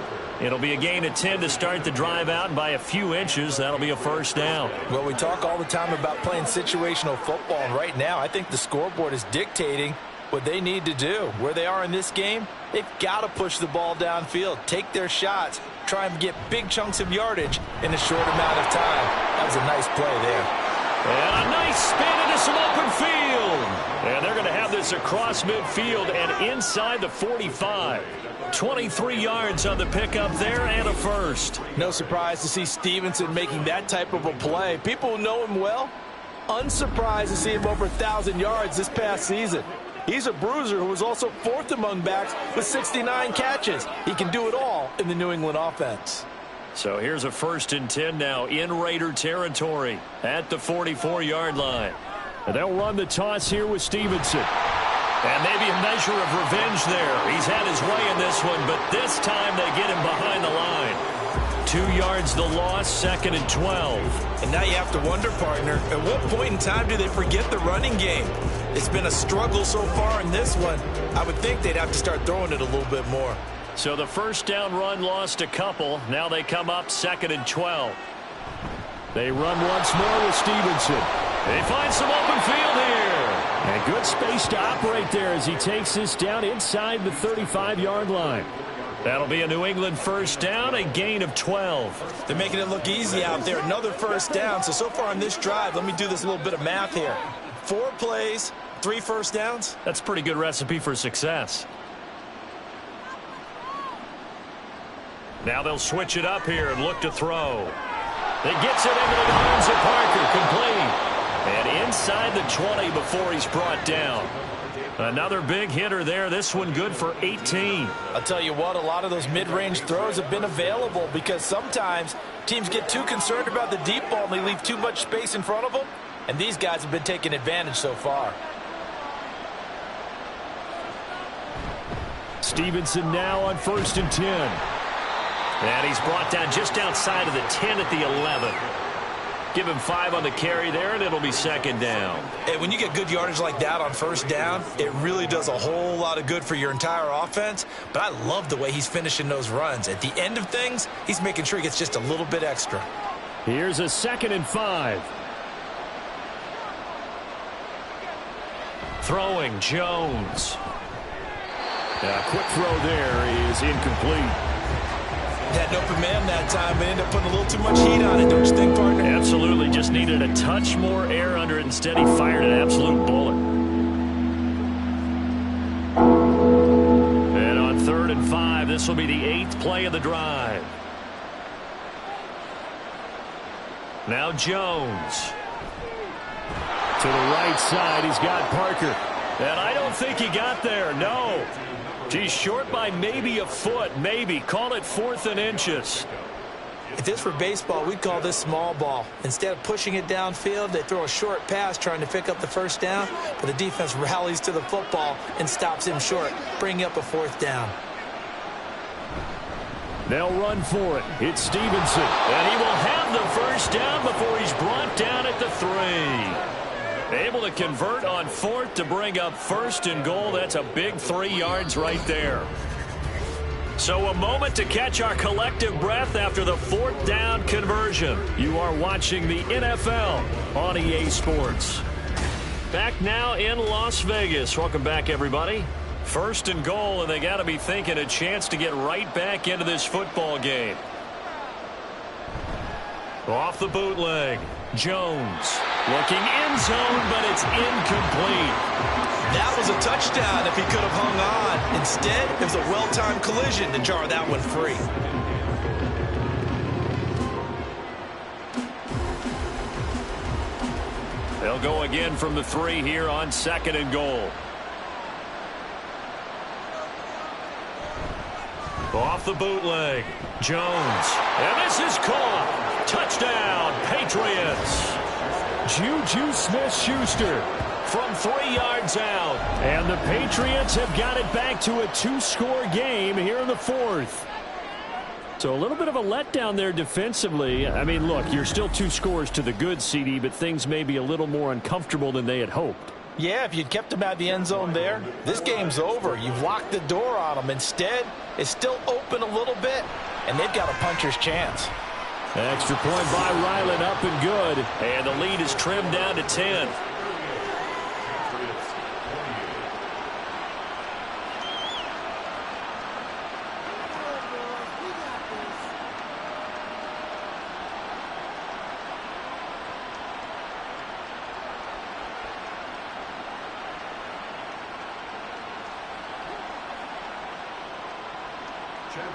It'll be a gain of 10 to start the drive out, and by a few inches, that'll be a 1st down. Well, we talk all the time about playing situational football, and right now I think the scoreboard is dictating what they need to do. Where they are in this game, they've got to push the ball downfield, take their shots, try and get big chunks of yardage in a short amount of time. That was a nice play there. And a nice spin into some open field. And they're going to have this across midfield and inside the 45. 23 yards on the pickup there and a first. No surprise to see Stevenson making that type of a play. People who know him well, unsurprised to see him over 1,000 yards this past season. He's a bruiser who was also fourth among backs with 69 catches. He can do it all in the New England offense. So here's a 1st and 10 now in Raider territory at the 44-yard line. And they'll run the toss here with Stevenson. And maybe a measure of revenge there. He's had his way in this one, but this time they get him behind the line. 2 yards the loss, 2nd and 12. And now you have to wonder, partner, at what point in time do they forget the running game? It's been a struggle so far in this one. I would think they'd have to start throwing it a little bit more. So the first down run lost a couple. Now they come up 2nd and 12. They run once more with Stevenson. They find some open field here. And good space to operate there as he takes this down inside the 35-yard line. That'll be a New England first down, a gain of 12. They're making it look easy out there. Another first down. So far on this drive, let me do this little bit of math here. 4 plays, 3 first downs. That's a pretty good recipe for success. Now they'll switch it up here and look to throw. He gets it into the arms of Parker, complete. And inside the 20 before he's brought down. Another big hitter there. This one good for 18. I'll tell you what, a lot of those mid-range throws have been available because sometimes teams get too concerned about the deep ball and they leave too much space in front of them. And these guys have been taking advantage so far. Stevenson now on 1st and 10. And he's brought down just outside of the 10 at the 11. Give him 5 on the carry there, and it'll be 2nd down. And when you get good yardage like that on first down, it really does a whole lot of good for your entire offense. But I love the way he's finishing those runs. At the end of things, he's making sure he gets just a little bit extra. Here's a 2nd and 5. Throwing, Jones. A quick throw there is incomplete. Had an open man that time, but ended up putting a little too much heat on it, don't you think, partner? Absolutely. Just needed a touch more air under it. Instead, he fired an absolute bullet. And on 3rd and 5, this will be the 8th play of the drive. Now Jones. To the right side, he's got Parker. And I don't think he got there, no. He's short by maybe a foot, maybe. Call it 4th and inches. If this were baseball, we'd call this small ball. Instead of pushing it downfield, they throw a short pass trying to pick up the first down, but the defense rallies to the football and stops him short, bringing up a 4th down. They'll run for it. It's Stevenson. And he will have the first down before he's brought down at the 3. Able to convert on 4th to bring up 1st and goal. That's a big 3 yards right there. So a moment to catch our collective breath after the 4th down conversion. You are watching the NFL on EA Sports. Back now in Las Vegas. Welcome back, everybody. 1st and goal, and they got to be thinking a chance to get right back into this football game. Off the bootleg. Jones looking end zone, but it's incomplete. That was a touchdown if he could have hung on. Instead, it was a well-timed collision to jar that one free. They'll go again from the 3 here on 2nd and goal. Off the bootleg. Jones. And this is caught. Touchdown, Patriots. Juju Smith-Schuster from 3 yards out. And the Patriots have got it back to a 2-score game here in the 4th. So a little bit of a letdown there defensively. I mean, look, you're still 2 scores to the good, CD, but things may be a little more uncomfortable than they had hoped. Yeah, if you'd kept him out of the end zone there, this game's over. You've locked the door on him. Instead, it's still open a little bit, and they've got a puncher's chance. Extra point by Ryland, up and good. And the lead is trimmed down to 10.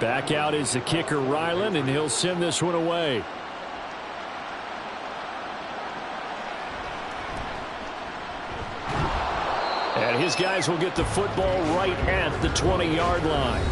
Back out is the kicker, Ryland, and he'll send this one away. And his guys will get the football right at the 20-yard line.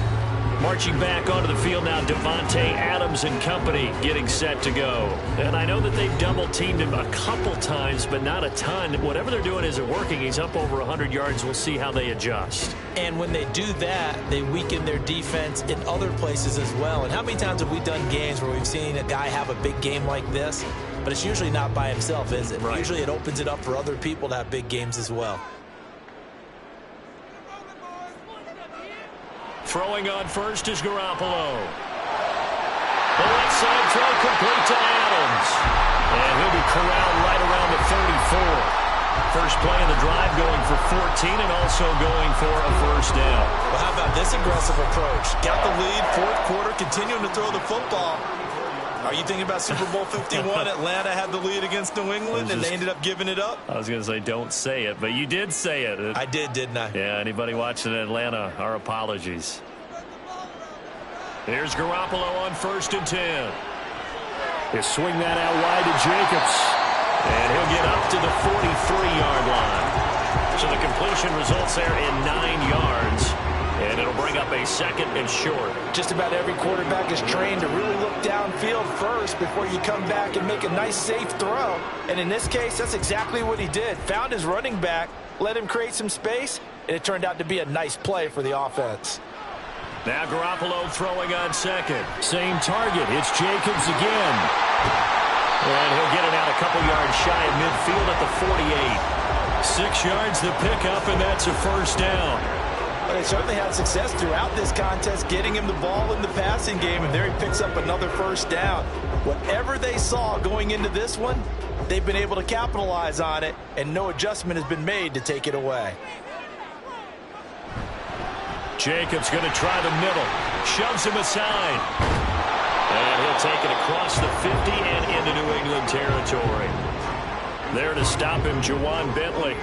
Marching back onto the field now, Davante Adams and company getting set to go. And I know that they've double-teamed him a couple times, but not a ton. Whatever they're doing isn't working. He's up over 100 yards. We'll see how they adjust. And when they do that, they weaken their defense in other places as well. And how many times have we done games where we've seen a guy have a big game like this? But it's usually not by himself, is it? Right. Usually it opens it up for other people to have big games as well. Throwing on first is Garoppolo. The left side throw complete to Adams. And he'll be corralled right around the 34. First play of the drive going for 14 and also going for a first down. Well, how about this aggressive approach? Got the lead, fourth quarter, continuing to throw the football. Are you thinking about Super Bowl 51? Atlanta had the lead against New England, and they ended up giving it up? I was going to say don't say it, but you did say it. I did, didn't I? Yeah, anybody watching Atlanta, our apologies. Here's Garoppolo on 1st and 10. He'll swing that out wide to Jacobs. And he'll get up to the 43-yard line. So the completion results there in 9 yards. And it'll bring up a 2nd and short. Just about every quarterback is trained to really look downfield first before you come back and make a nice, safe throw. And in this case, that's exactly what he did. Found his running back, let him create some space, and it turned out to be a nice play for the offense. Now Garoppolo throwing on 2nd. Same target. It's Jacobs again. And he'll get it out a couple yards shy of midfield at the 48. 6 yards the pickup, and that's a first down. But they certainly had success throughout this contest, getting him the ball in the passing game, and there he picks up another first down. Whatever they saw going into this one, they've been able to capitalize on it, and no adjustment has been made to take it away. Jacobs going to try the middle. Shoves him aside. And he'll take it across the 50 and into New England territory. There to stop him, Juwan Bentley.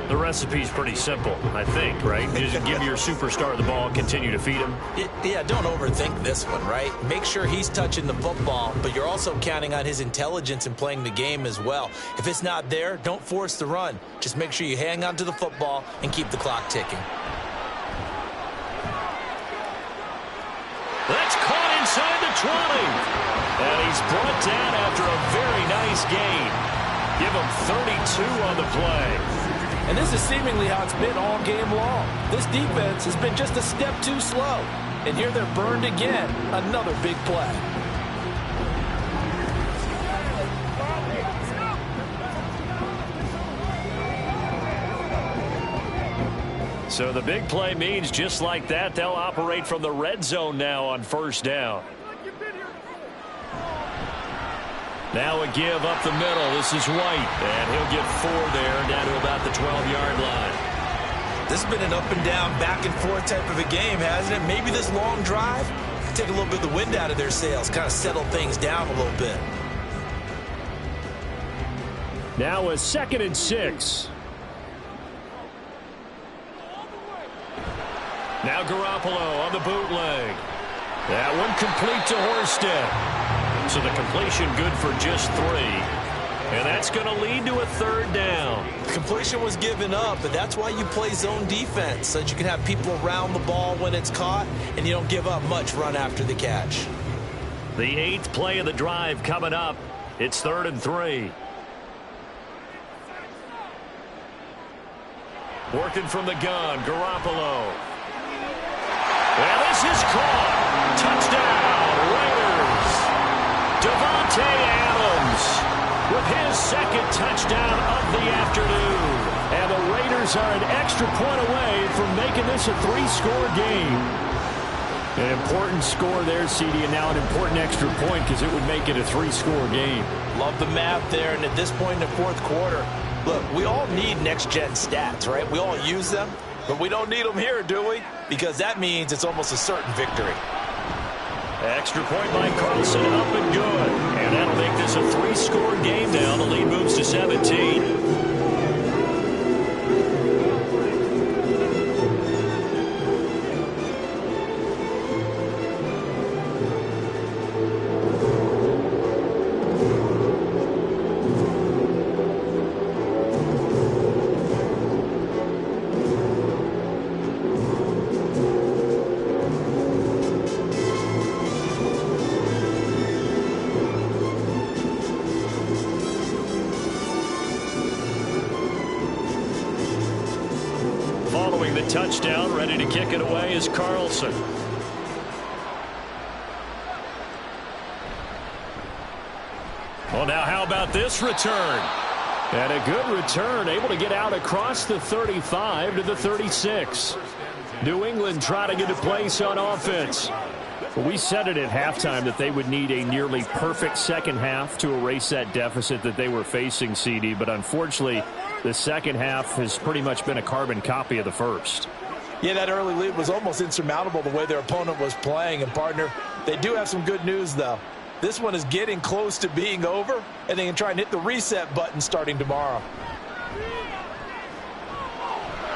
The recipe's pretty simple, I think, right? You just give your superstar the ball, continue to feed him. Yeah, don't overthink this one, right? Make sure he's touching the football, but you're also counting on his intelligence in playing the game as well. If it's not there, don't force the run. Just make sure you hang on to the football and keep the clock ticking. That's caught inside the 20. And he's brought down after a very nice gain. Give him 32 on the play. And this is seemingly how it's been all game long. This defense has been just a step too slow. And here they're burned again. Another big play. So the big play means just like that, they'll operate from the red zone now on first down. Now a give up the middle. This is White. And he'll get 4 there down to about the 12-yard line. This has been an up and down, back and forth type of a game, hasn't it? Maybe this long drive could take a little bit of the wind out of their sails, kind of settle things down a little bit. Now a 2nd and 6. Now Garoppolo on the bootleg. That one complete to Horsted. So the completion good for just 3. And that's going to lead to a 3rd down. Completion was given up, but that's why you play zone defense, so that you can have people around the ball when it's caught, and you don't give up much run after the catch. The 8th play of the drive coming up. It's 3rd and 3. Working from the gun, Garoppolo. And this is caught. Touchdown, Raiders. Davante Adams with his 2nd touchdown of the afternoon. And the Raiders are an extra point away from making this a 3-score game. An important score there, CD, and now an important extra point because it would make it a 3-score game. Love the math there, and at this point in the fourth quarter, look, we all need next-gen stats, right? We all use them, but we don't need them here, do we? Because that means it's almost a certain victory. Extra point by Carlson, up and good. And that'll make this a 3-score game now. The lead moves to 17. following the touchdown. Ready to kick it away is Carlson. Well, now how about this return? And a good return, able to get out across the 35 to the 36. New England trying to get a place on offense. Well, we said it at halftime that they would need a nearly perfect second half to erase that deficit that they were facing, CD. But unfortunately, the second half has pretty much been a carbon copy of the first. Yeah, that early lead was almost insurmountable the way their opponent was playing. And, partner, they do have some good news, though. This one is getting close to being over, and they can try and hit the reset button starting tomorrow.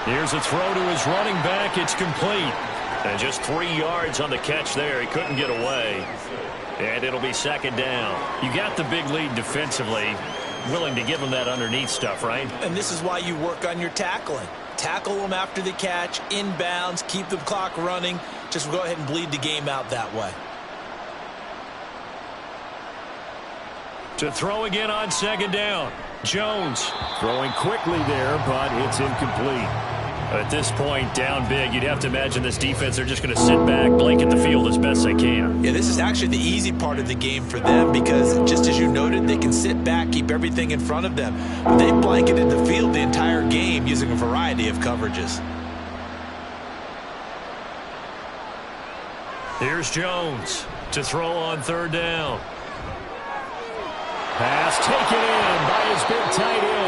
Here's a throw to his running back. It's complete. And just 3 yards on the catch there. He couldn't get away. And it'll be second down. You got the big lead defensively. Willing to give them that underneath stuff, right? And this is why you work on your tackling. Tackle them after the catch, inbounds, keep the clock running. Just go ahead and bleed the game out that way. To throw again on second down. Jones throwing quickly there, but it's incomplete. At this point, down big, you'd have to imagine this defense are just going to sit back, blanket the field as best they can. Yeah, this is actually the easy part of the game for them because, just as you noted, they can sit back, keep everything in front of them. But they blanketed the field the entire game using a variety of coverages. Here's Jones to throw on third down. Pass taken in by his big tight end.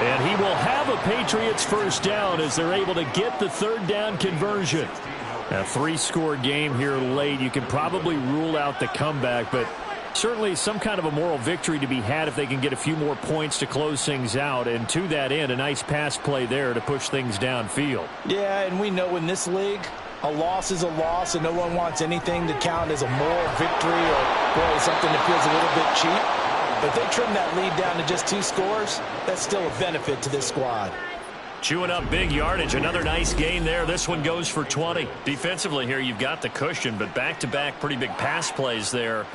And he will have a Patriots first down as they're able to get the third down conversion. A 3-score game here late. You can probably rule out the comeback, but certainly some kind of a moral victory to be had if they can get a few more points to close things out. And to that end, a nice pass play there to push things downfield. Yeah, and we know in this league, a loss is a loss, and no one wants anything to count as a moral victory or, boy, something that feels a little bit cheap. But if they trim that lead down to just 2 scores, that's still a benefit to this squad. Chewing up big yardage. Another nice gain there. This one goes for 20. Defensively here, you've got the cushion, but back-to-back pretty big pass plays there.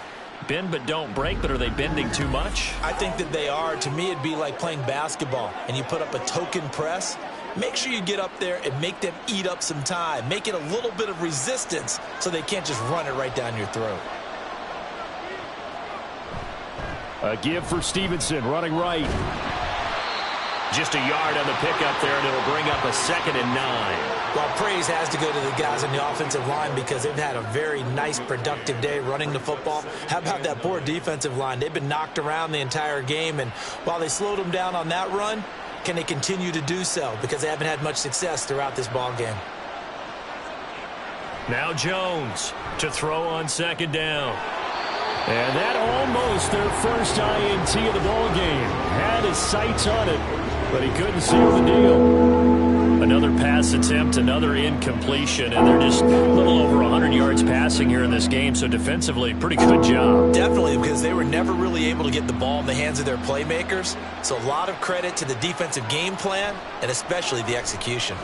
Bend but don't break, but are they bending too much? I think that they are. To me, it'd be like playing basketball, and you put up a token press. Make sure you get up there and make them eat up some time. Make it a little bit of resistance so they can't just run it right down your throat. A give for Stevenson, running right. Just a yard on the pickup there, and it'll bring up a 2nd and 9. Well, praise has to go to the guys on the offensive line because they've had a very nice, productive day running the football. How about that poor defensive line? They've been knocked around the entire game, and while they slowed them down on that run, can they continue to do so? Because they haven't had much success throughout this ball game. Now Jones to throw on second down. And that almost their first INT of the ball game. Had his sights on it, but he couldn't seal the deal. Another pass attempt, another incompletion, and they're just a little over 100 yards passing here in this game, so defensively, pretty good job. Definitely, because they were never really able to get the ball in the hands of their playmakers, so a lot of credit to the defensive game plan, and especially the execution.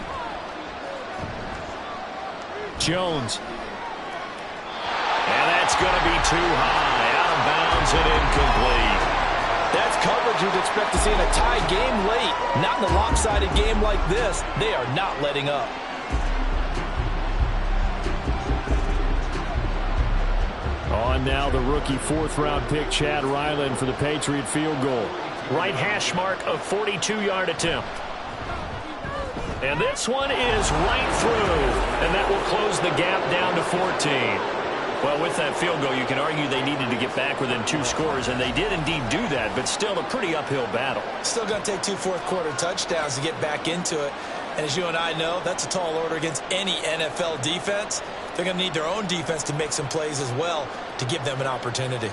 Jones. And that's going to be too high, out of bounds and incomplete. That's coverage you'd expect to see in a tie game late. Not in a lopsided game like this. They are not letting up. On now the rookie 4th-round pick Chad Ryland for the Patriot field goal. Right hash mark, a 42-yard attempt. And this one is right through, and that will close the gap down to 14. Well, with that field goal, you can argue they needed to get back within 2 scores, and they did indeed do that, but still a pretty uphill battle. Still going to take 2 fourth-quarter touchdowns to get back into it. And as you and I know, that's a tall order against any NFL defense. They're going to need their own defense to make some plays as well to give them an opportunity.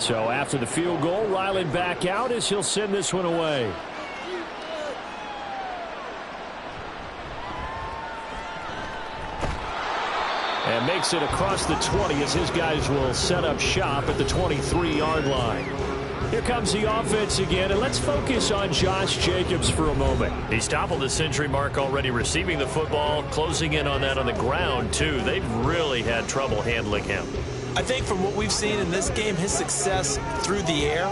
So after the field goal, Ryland back out as he'll send this one away. And makes it across the 20 as his guys will set up shop at the 23-yard line. Here comes the offense again, and let's focus on Josh Jacobs for a moment. He's toppled the century mark already receiving the football, closing in on that on the ground, too. They've really had trouble handling him. I think from what we've seen in this game, his success through the air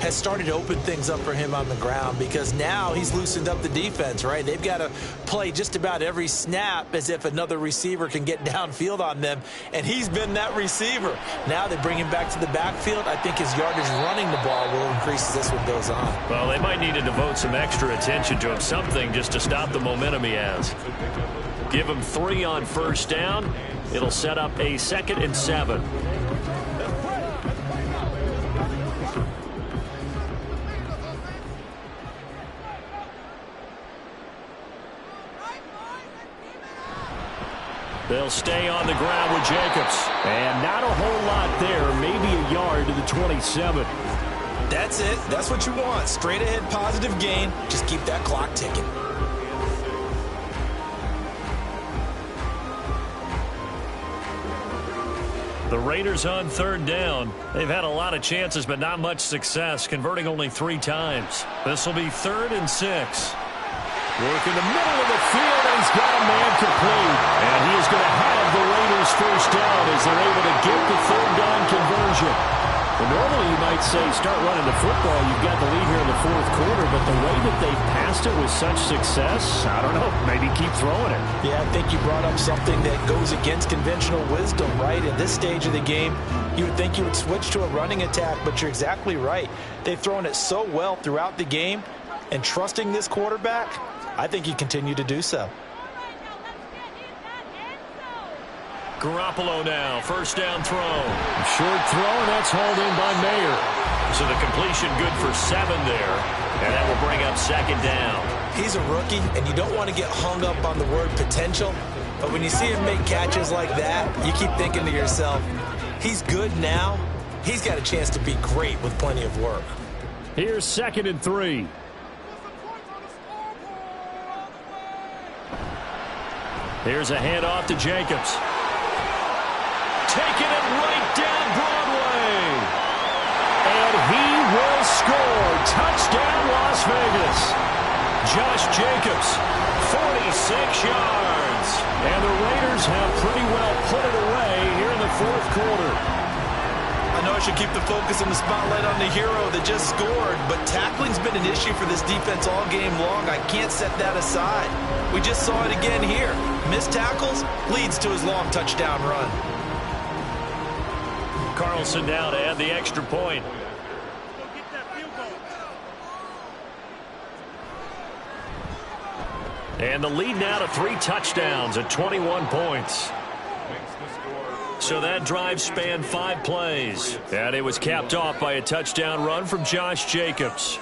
has started to open things up for him on the ground, because now he's loosened up the defense, right? They've got to play just about every snap as if another receiver can get downfield on them, and he's been that receiver. Now they bring him back to the backfield. I think his yardage running the ball will increase as this one goes on. Well, they might need to devote some extra attention to him, something just to stop the momentum he has. Give him 3 on first down. It'll set up a 2nd and 7. They'll stay on the ground with Jacobs. And not a whole lot there, maybe a yard to the 27. That's it. That's what you want. Straight ahead positive gain. Just keep that clock ticking. The Raiders on 3rd down. They've had a lot of chances, but not much success, converting only 3 times. This will be 3rd and 6. Work in the middle of the field, and he's got a man complete. And he is going to have the Raiders first down as they're able to get the 3rd down conversion. Well, normally you might say start running the football. You've got the lead here in the 4th quarter, but the way that they've passed it with such success, I don't know, maybe keep throwing it. Yeah, I think you brought up something that goes against conventional wisdom, right? At this stage of the game, you would think you would switch to a running attack, but you're exactly right. They've thrown it so well throughout the game, and trusting this quarterback, I think you continue to do so. Garoppolo now, first down throw. Short throw, and that's hauled in by Mayer. So the completion good for 7 there, and that will bring up 2nd down. He's a rookie, and you don't want to get hung up on the word potential, but when you see him make catches like that, you keep thinking to yourself, he's good now. He's got a chance to be great with plenty of work. Here's 2nd and 3. Here's a handoff to Jacobs. Taking it right down Broadway. And he will score. Touchdown, Las Vegas. Josh Jacobs, 46 yards. And the Raiders have pretty well put it away here in the 4th quarter. I know I should keep the focus and the spotlight on the hero that just scored, but tackling's been an issue for this defense all game long. I can't set that aside. We just saw it again here. Missed tackles leads to his long touchdown run. Carlson now to add the extra point. And the lead now to 3 touchdowns at 21 points. So that drive spanned 5 plays. And it was capped off by a touchdown run from Josh Jacobs.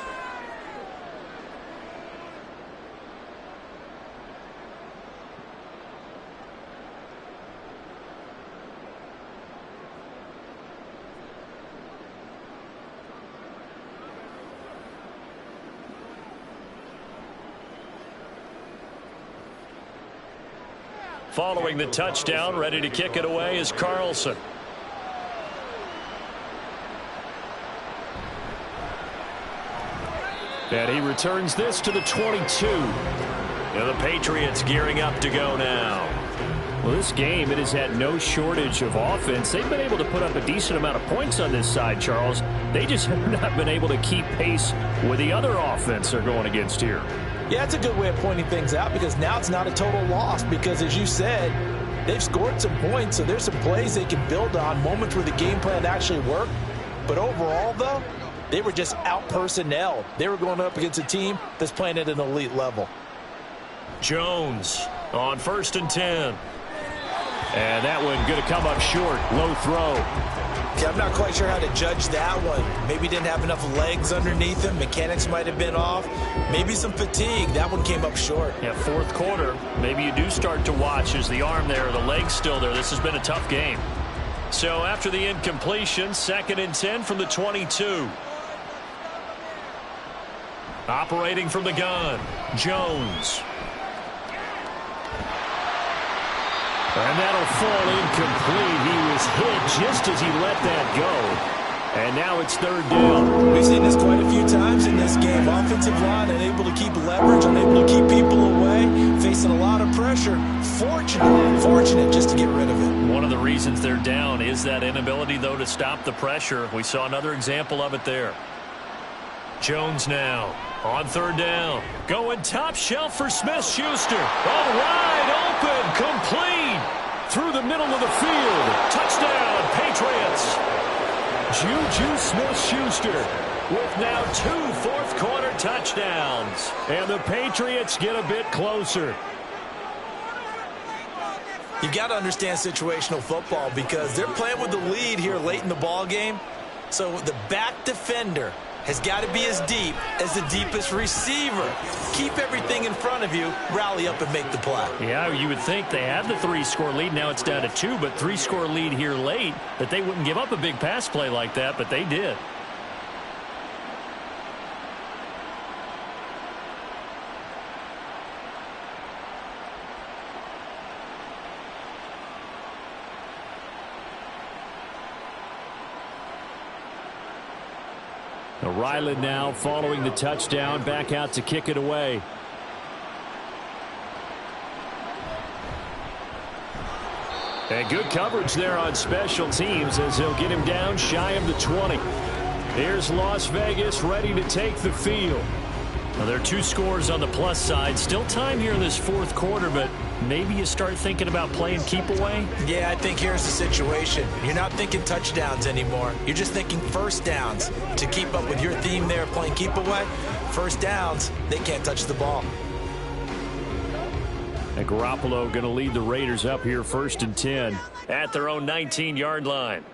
Following the touchdown, ready to kick it away is Carlson. And he returns this to the 22. And the Patriots gearing up to go now. Well, this game, it has had no shortage of offense. They've been able to put up a decent amount of points on this side, Charles. They just have not been able to keep pace with the other offense they're going against here. Yeah, it's a good way of pointing things out, because now it's not a total loss, because as you said, they've scored some points, so there's some plays they can build on, moments where the game plan actually worked. But overall, though, they were just out-personnelled. They were going up against a team that's playing at an elite level. Jones on 1st and 10. And that one going to come up short. Low throw. Yeah, I'm not quite sure how to judge that one. Maybe didn't have enough legs underneath him. Mechanics might have been off. Maybe some fatigue. That one came up short. Yeah, 4th quarter. Maybe you do start to watch. Is the arm there, the leg's still there? This has been a tough game. So after the incompletion, 2nd and 10 from the 22. Operating from the gun, Jones. And that'll fall incomplete. He was hit just as he let that go. And now it's third down. We've seen this quite a few times in this game. Offensive line unable to keep leverage, unable to keep people away, facing a lot of pressure. Fortunate just to get rid of it. One of the reasons they're down is that inability, though, to stop the pressure. We saw another example of it there. Jones now on third down. Going top shelf for Smith-Schuster. Oh, wide open, complete. Through the middle of the field. Touchdown, Patriots. Juju Smith-Schuster with now 2 fourth-quarter touchdowns. And the Patriots get a bit closer. You've got to understand situational football because they're playing with the lead here late in the ball game. So the back defender has got to be as deep as the deepest receiver. Keep everything in front of you, rally up and make the play. Yeah, you would think they had the 3-score lead. Now it's down to 2, but 3-score lead here late, that they wouldn't give up a big pass play like that, but they did. Ryland now following the touchdown, back out to kick it away. And good coverage there on special teams as they'll get him down shy of the 20. Here's Las Vegas ready to take the field. Well, there are 2 scores on the plus side. Still time here in this fourth quarter, but maybe you start thinking about playing keep away? Yeah, I think here's the situation. You're not thinking touchdowns anymore. You're just thinking first downs. To keep up with your theme there, playing keep away, first downs, they can't touch the ball. And Garoppolo going to lead the Raiders up here 1st and 10. At their own 19-yard line.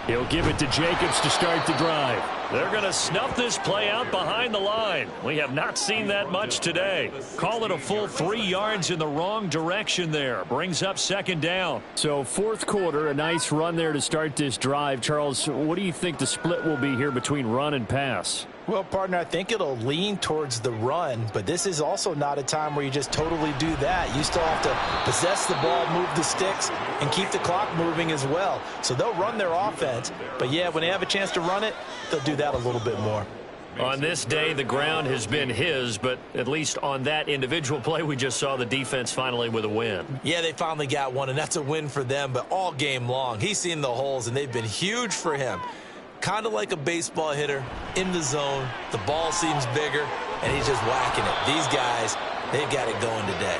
He'll give it to Jacobs to start the drive. They're going to snuff this play out behind the line. We have not seen that much today. Call it a full 3 yards in the wrong direction there. Brings up 2nd down. So 4th quarter, a nice run there to start this drive. Charles, what do you think the split will be here between run and pass? Well, partner, I think it'll lean towards the run, but this is also not a time where you just totally do that. You still have to possess the ball, move the sticks, and keep the clock moving as well. So they'll run their offense, but yeah, when they have a chance to run it, they'll do that a little bit more. On this day, the ground has been his, but at least on that individual play, we just saw the defense finally with a win. Yeah, they finally got one, and that's a win for them, but all game long, he's seen the holes, and they've been huge for him. Kind of like a baseball hitter in the zone. The ball seems bigger, and he's just whacking it. These guys, they've got it going today.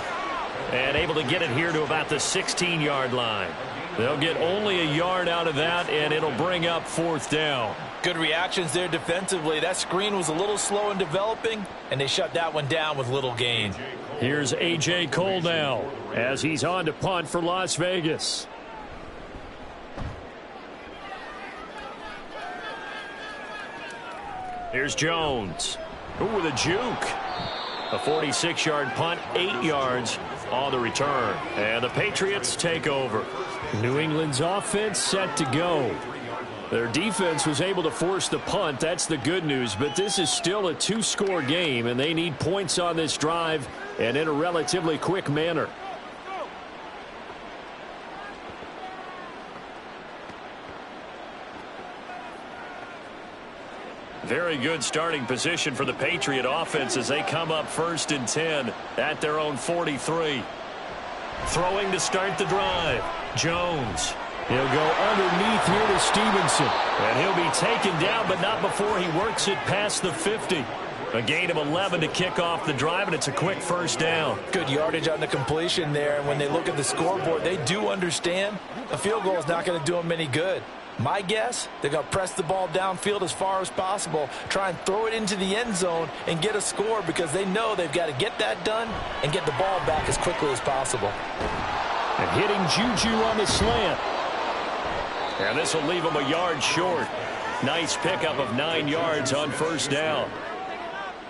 And able to get it here to about the 16-yard line. They'll get only a yard out of that, and it'll bring up 4th down. Good reactions there defensively. That screen was a little slow in developing, and they shut that one down with little gain. Here's A.J. Cole now as he's on to punt for Las Vegas. Here's Jones. Ooh, with a juke. A 46-yard punt, 8 yards on the return. And the Patriots take over. New England's offense set to go. Their defense was able to force the punt. That's the good news. But this is still a 2-score game, and they need points on this drive and in a relatively quick manner. Very good starting position for the Patriot offense as they come up 1st and 10 at their own 43. Throwing to start the drive. Jones. He'll go underneath here to Stevenson. And he'll be taken down, but not before he works it past the 50. A gain of 11 to kick off the drive, and it's a quick 1st down. Good yardage on the completion there, and when they look at the scoreboard, they do understand a field goal is not going to do them any good. My guess, they're going to press the ball downfield as far as possible, try and throw it into the end zone and get a score because they know they've got to get that done and get the ball back as quickly as possible. And hitting Juju on the slant. And this will leave them a yard short. Nice pickup of 9 yards on 1st down.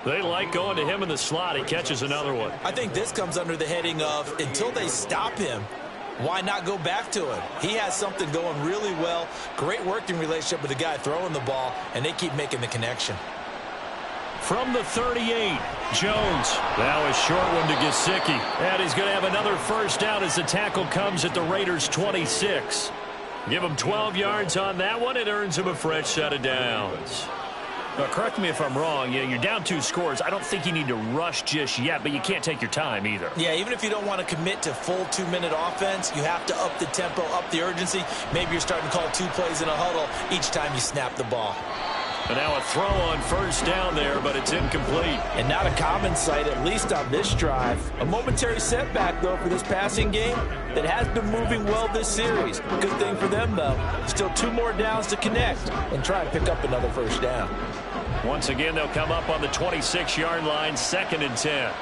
They like going to him in the slot. He catches another one. I think this comes under the heading of until they stop him, why not go back to him? He has something going really well. Great working relationship with the guy throwing the ball, and they keep making the connection. From the 38, Jones. Now a short one to Gesicki. And he's going to have another 1st down as the tackle comes at the Raiders' 26. Give him 12 yards on that one. It earns him a fresh set of downs. Now, correct me if I'm wrong. You're down 2 scores. I don't think you need to rush just yet, but you can't take your time either. Yeah, even if you don't want to commit to full 2-minute offense, you have to up the tempo, up the urgency. Maybe you're starting to call 2 plays in a huddle each time you snap the ball. And now a throw on first down there, but it's incomplete. And not a common sight, at least on this drive. A momentary setback, though, for this passing game that has been moving well this series. Good thing for them, though. Still 2 more downs to connect and try and pick up another first down. Once again, they'll come up on the 26-yard line, 2nd and 10.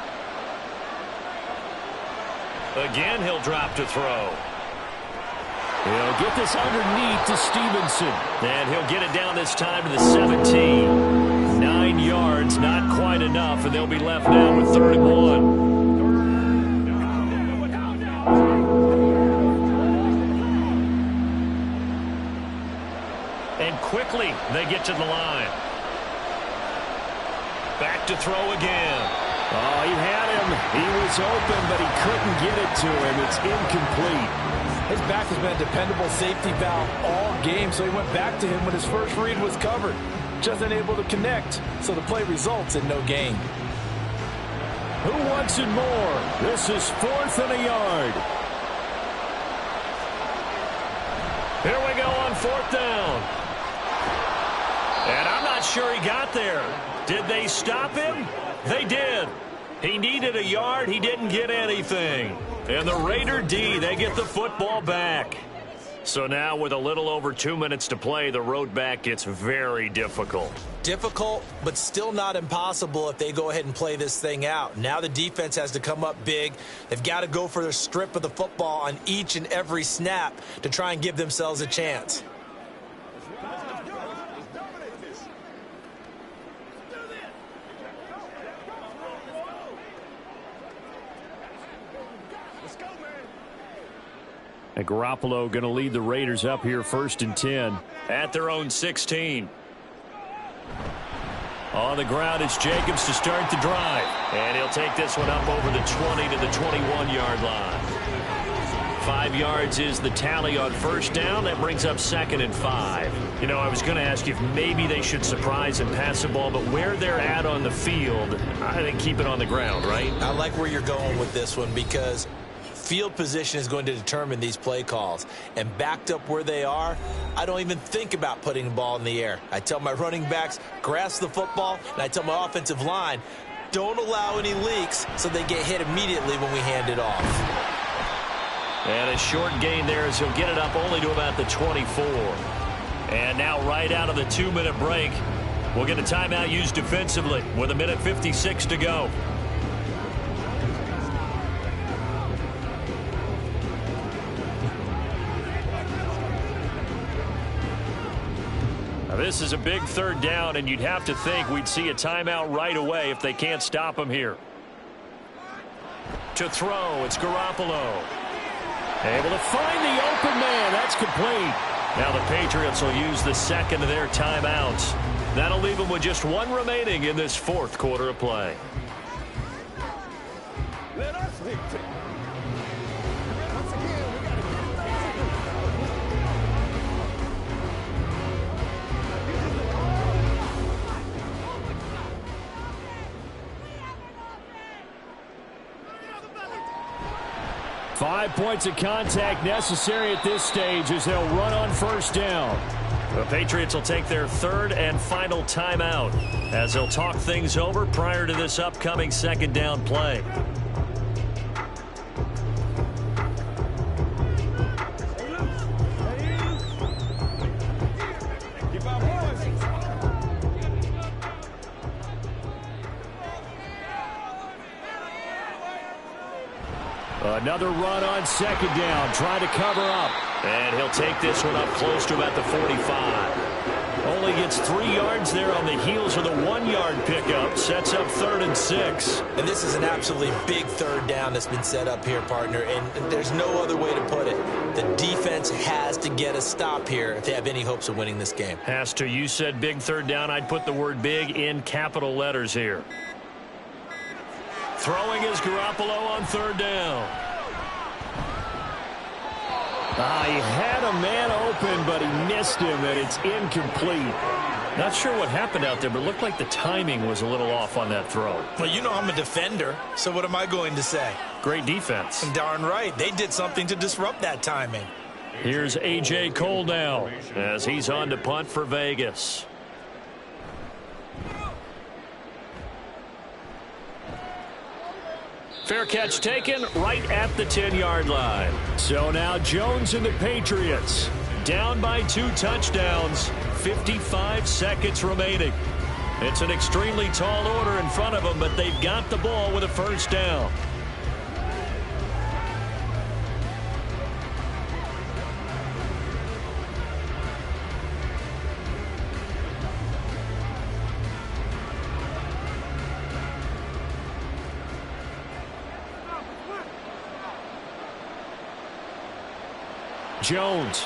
Again, he'll drop to throw. He'll get this underneath to Stevenson. And he'll get it down this time to the 17. 9 yards, not quite enough, and they'll be left now with 3rd and 1. And quickly, they get to the line. Back to throw again. Oh, he had him. He was open, but he couldn't get it to him. It's incomplete. His back has been a dependable safety valve all game, so he went back to him when his first read was covered. Just unable to connect, so the play results in no gain. Who wants it more? This is 4th and a yard. Here we go on 4th down. And I'm not sure he got there. Did they stop him? They did. He needed a yard. He didn't get anything. And the Raider D, they get the football back. So now with a little over 2 minutes to play, the road back gets very difficult. Difficult, but still not impossible if they go ahead and play this thing out. Now the defense has to come up big. They've got to go for their strip of the football on each and every snap to try and give themselves a chance. And Garoppolo going to lead the Raiders up here 1st and 10. At their own 16. On the ground, it's Jacobs to start the drive. And he'll take this one up over the 20 to the 21-yard line. 5 yards is the tally on first down. That brings up 2nd and 5. You know, I was going to ask you if maybe they should surprise and pass the ball, but where they're at on the field, I think keep it on the ground, right? I like where you're going with this one because field position is going to determine these play calls. And backed up where they are, I don't even think about putting the ball in the air. I tell my running backs, grasp the football, and I tell my offensive line, don't allow any leaks so they get hit immediately when we hand it off. And a short gain there as he'll get it up only to about the 24. And now right out of the 2-minute break, we'll get a timeout used defensively with 1:56 to go. This is a big 3rd down, and you'd have to think we'd see a timeout right away if they can't stop him here. To throw, it's Garoppolo. Able to find the open man. That's complete. Now the Patriots will use the 2nd of their timeouts. That'll leave them with just 1 remaining in this 4th quarter of play. Let us dictate. 5 points of contact necessary at this stage as they'll run on first down. The Patriots will take their 3rd and final timeout as they'll talk things over prior to this upcoming 2nd down play. Another run on 2nd down, trying to cover up. And he'll take this one up close to about the 45. Only gets 3 yards there on the heels of the 1-yard pickup. Sets up 3rd and 6. And this is an absolutely big 3rd down that's been set up here, partner. And there's no other way to put it. The defense has to get a stop here if they have any hopes of winning this game. Has to. You said big 3rd down. I'd put the word big in capital letters here. Throwing is Garoppolo on 3rd down. He had a man open, but he missed him, and it's incomplete. Not sure what happened out there, but it looked like the timing was a little off on that throw. Well, you know I'm a defender, so what am I going to say? Great defense. Darn right. They did something to disrupt that timing. Here's A.J. Cole now as he's on to punt for Vegas. Fair catch taken right at the 10-yard line. So now Jones and the Patriots down by 2 touchdowns. 55 seconds remaining. It's an extremely tall order in front of them, but they've got the ball with a first down. Jones.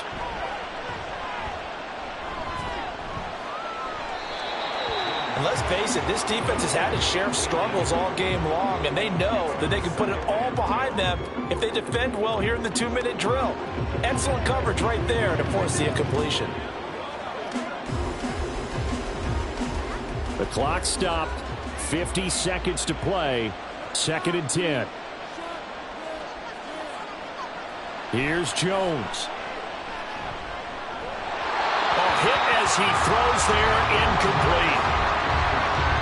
And let's face it, this defense has had its share of struggles all game long, and they know that they can put it all behind them if they defend well here in the 2-minute drill. Excellent coverage right there to force the incompletion. The clock stopped. 50 seconds to play. 2nd and 10. Here's Jones. Hit as he throws there, incomplete.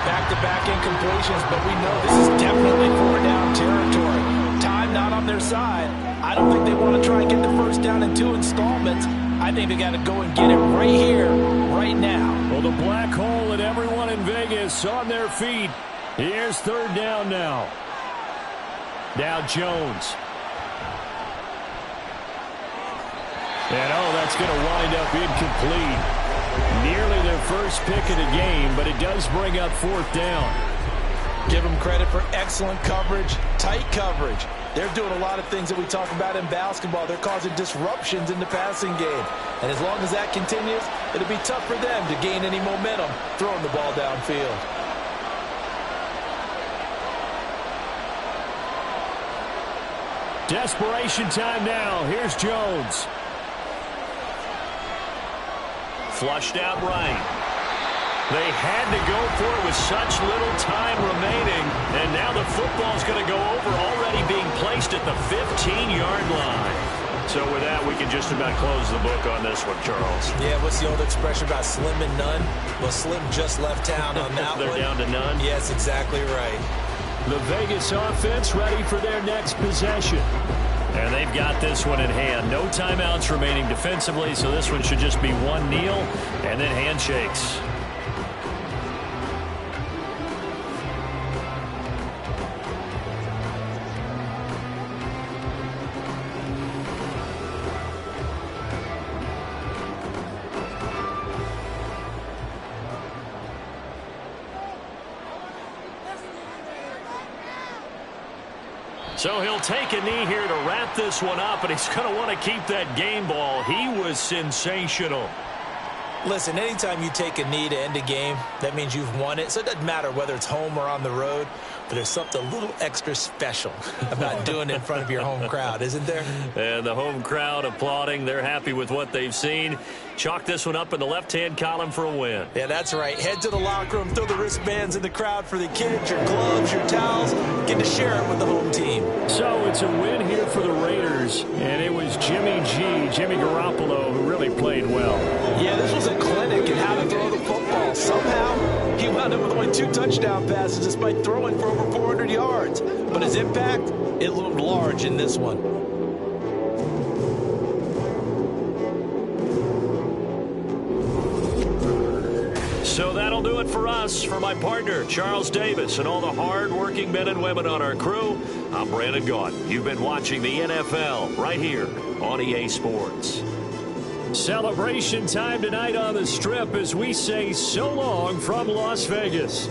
Back-to-back incompletions, but we know this is definitely 4-down territory. Time not on their side. I don't think they want to try and get the first down in 2 installments. I think they got to go and get it right here, right now. Well, the black hole and everyone in Vegas on their feet. Here's 3rd down now. Now Jones. And, that's going to wind up incomplete. Nearly their first pick of the game, but it does bring up 4th down. Give them credit for excellent coverage, tight coverage. They're doing a lot of things that we talk about in basketball. They're causing disruptions in the passing game. And as long as that continues, it'll be tough for them to gain any momentum throwing the ball downfield. Desperation time now. Here's Jones. Flushed out right. They had to go for it with such little time remaining, and now the football's going to go over, already being placed at the 15-yard line. So with that, we can just about close the book on this one, Charles. Yeah, what's the old expression about slim and none? Well, Slim just left town on that They're one. down to none? Yes, exactly right. The Vegas offense ready for their next possession. And they've got this one in hand. No timeouts remaining defensively, so this one should just be one kneel and then handshakes. So he'll take a knee here to wrap this one up, and he's going to want to keep that game ball. He was sensational. Listen, anytime you take a knee to end a game, that means you've won it. So it doesn't matter whether it's home or on the road, but there's something a little extra special about doing it in front of your home crowd, isn't there? And the home crowd applauding. They're happy with what they've seen. Chalk this one up in the left-hand column for a win. Yeah, that's right. Head to the locker room, throw the wristbands in the crowd for the kids, your gloves, your towels. Get to share it with the home team. So it's a win here for the Raiders, and it was Jimmy Garoppolo, who really played well. Yeah, this was a clinic in how to throw the football. Somehow, he wound up with only 2 touchdown passes despite throwing for over 400 yards. But his impact, it loomed large in this one. So that'll do it for us. For my partner, Charles Davis, and all the hard-working men and women on our crew, I'm Brandon Gaudin. You've been watching the NFL right here on EA Sports. Celebration time tonight on the Strip as we say so long from Las Vegas.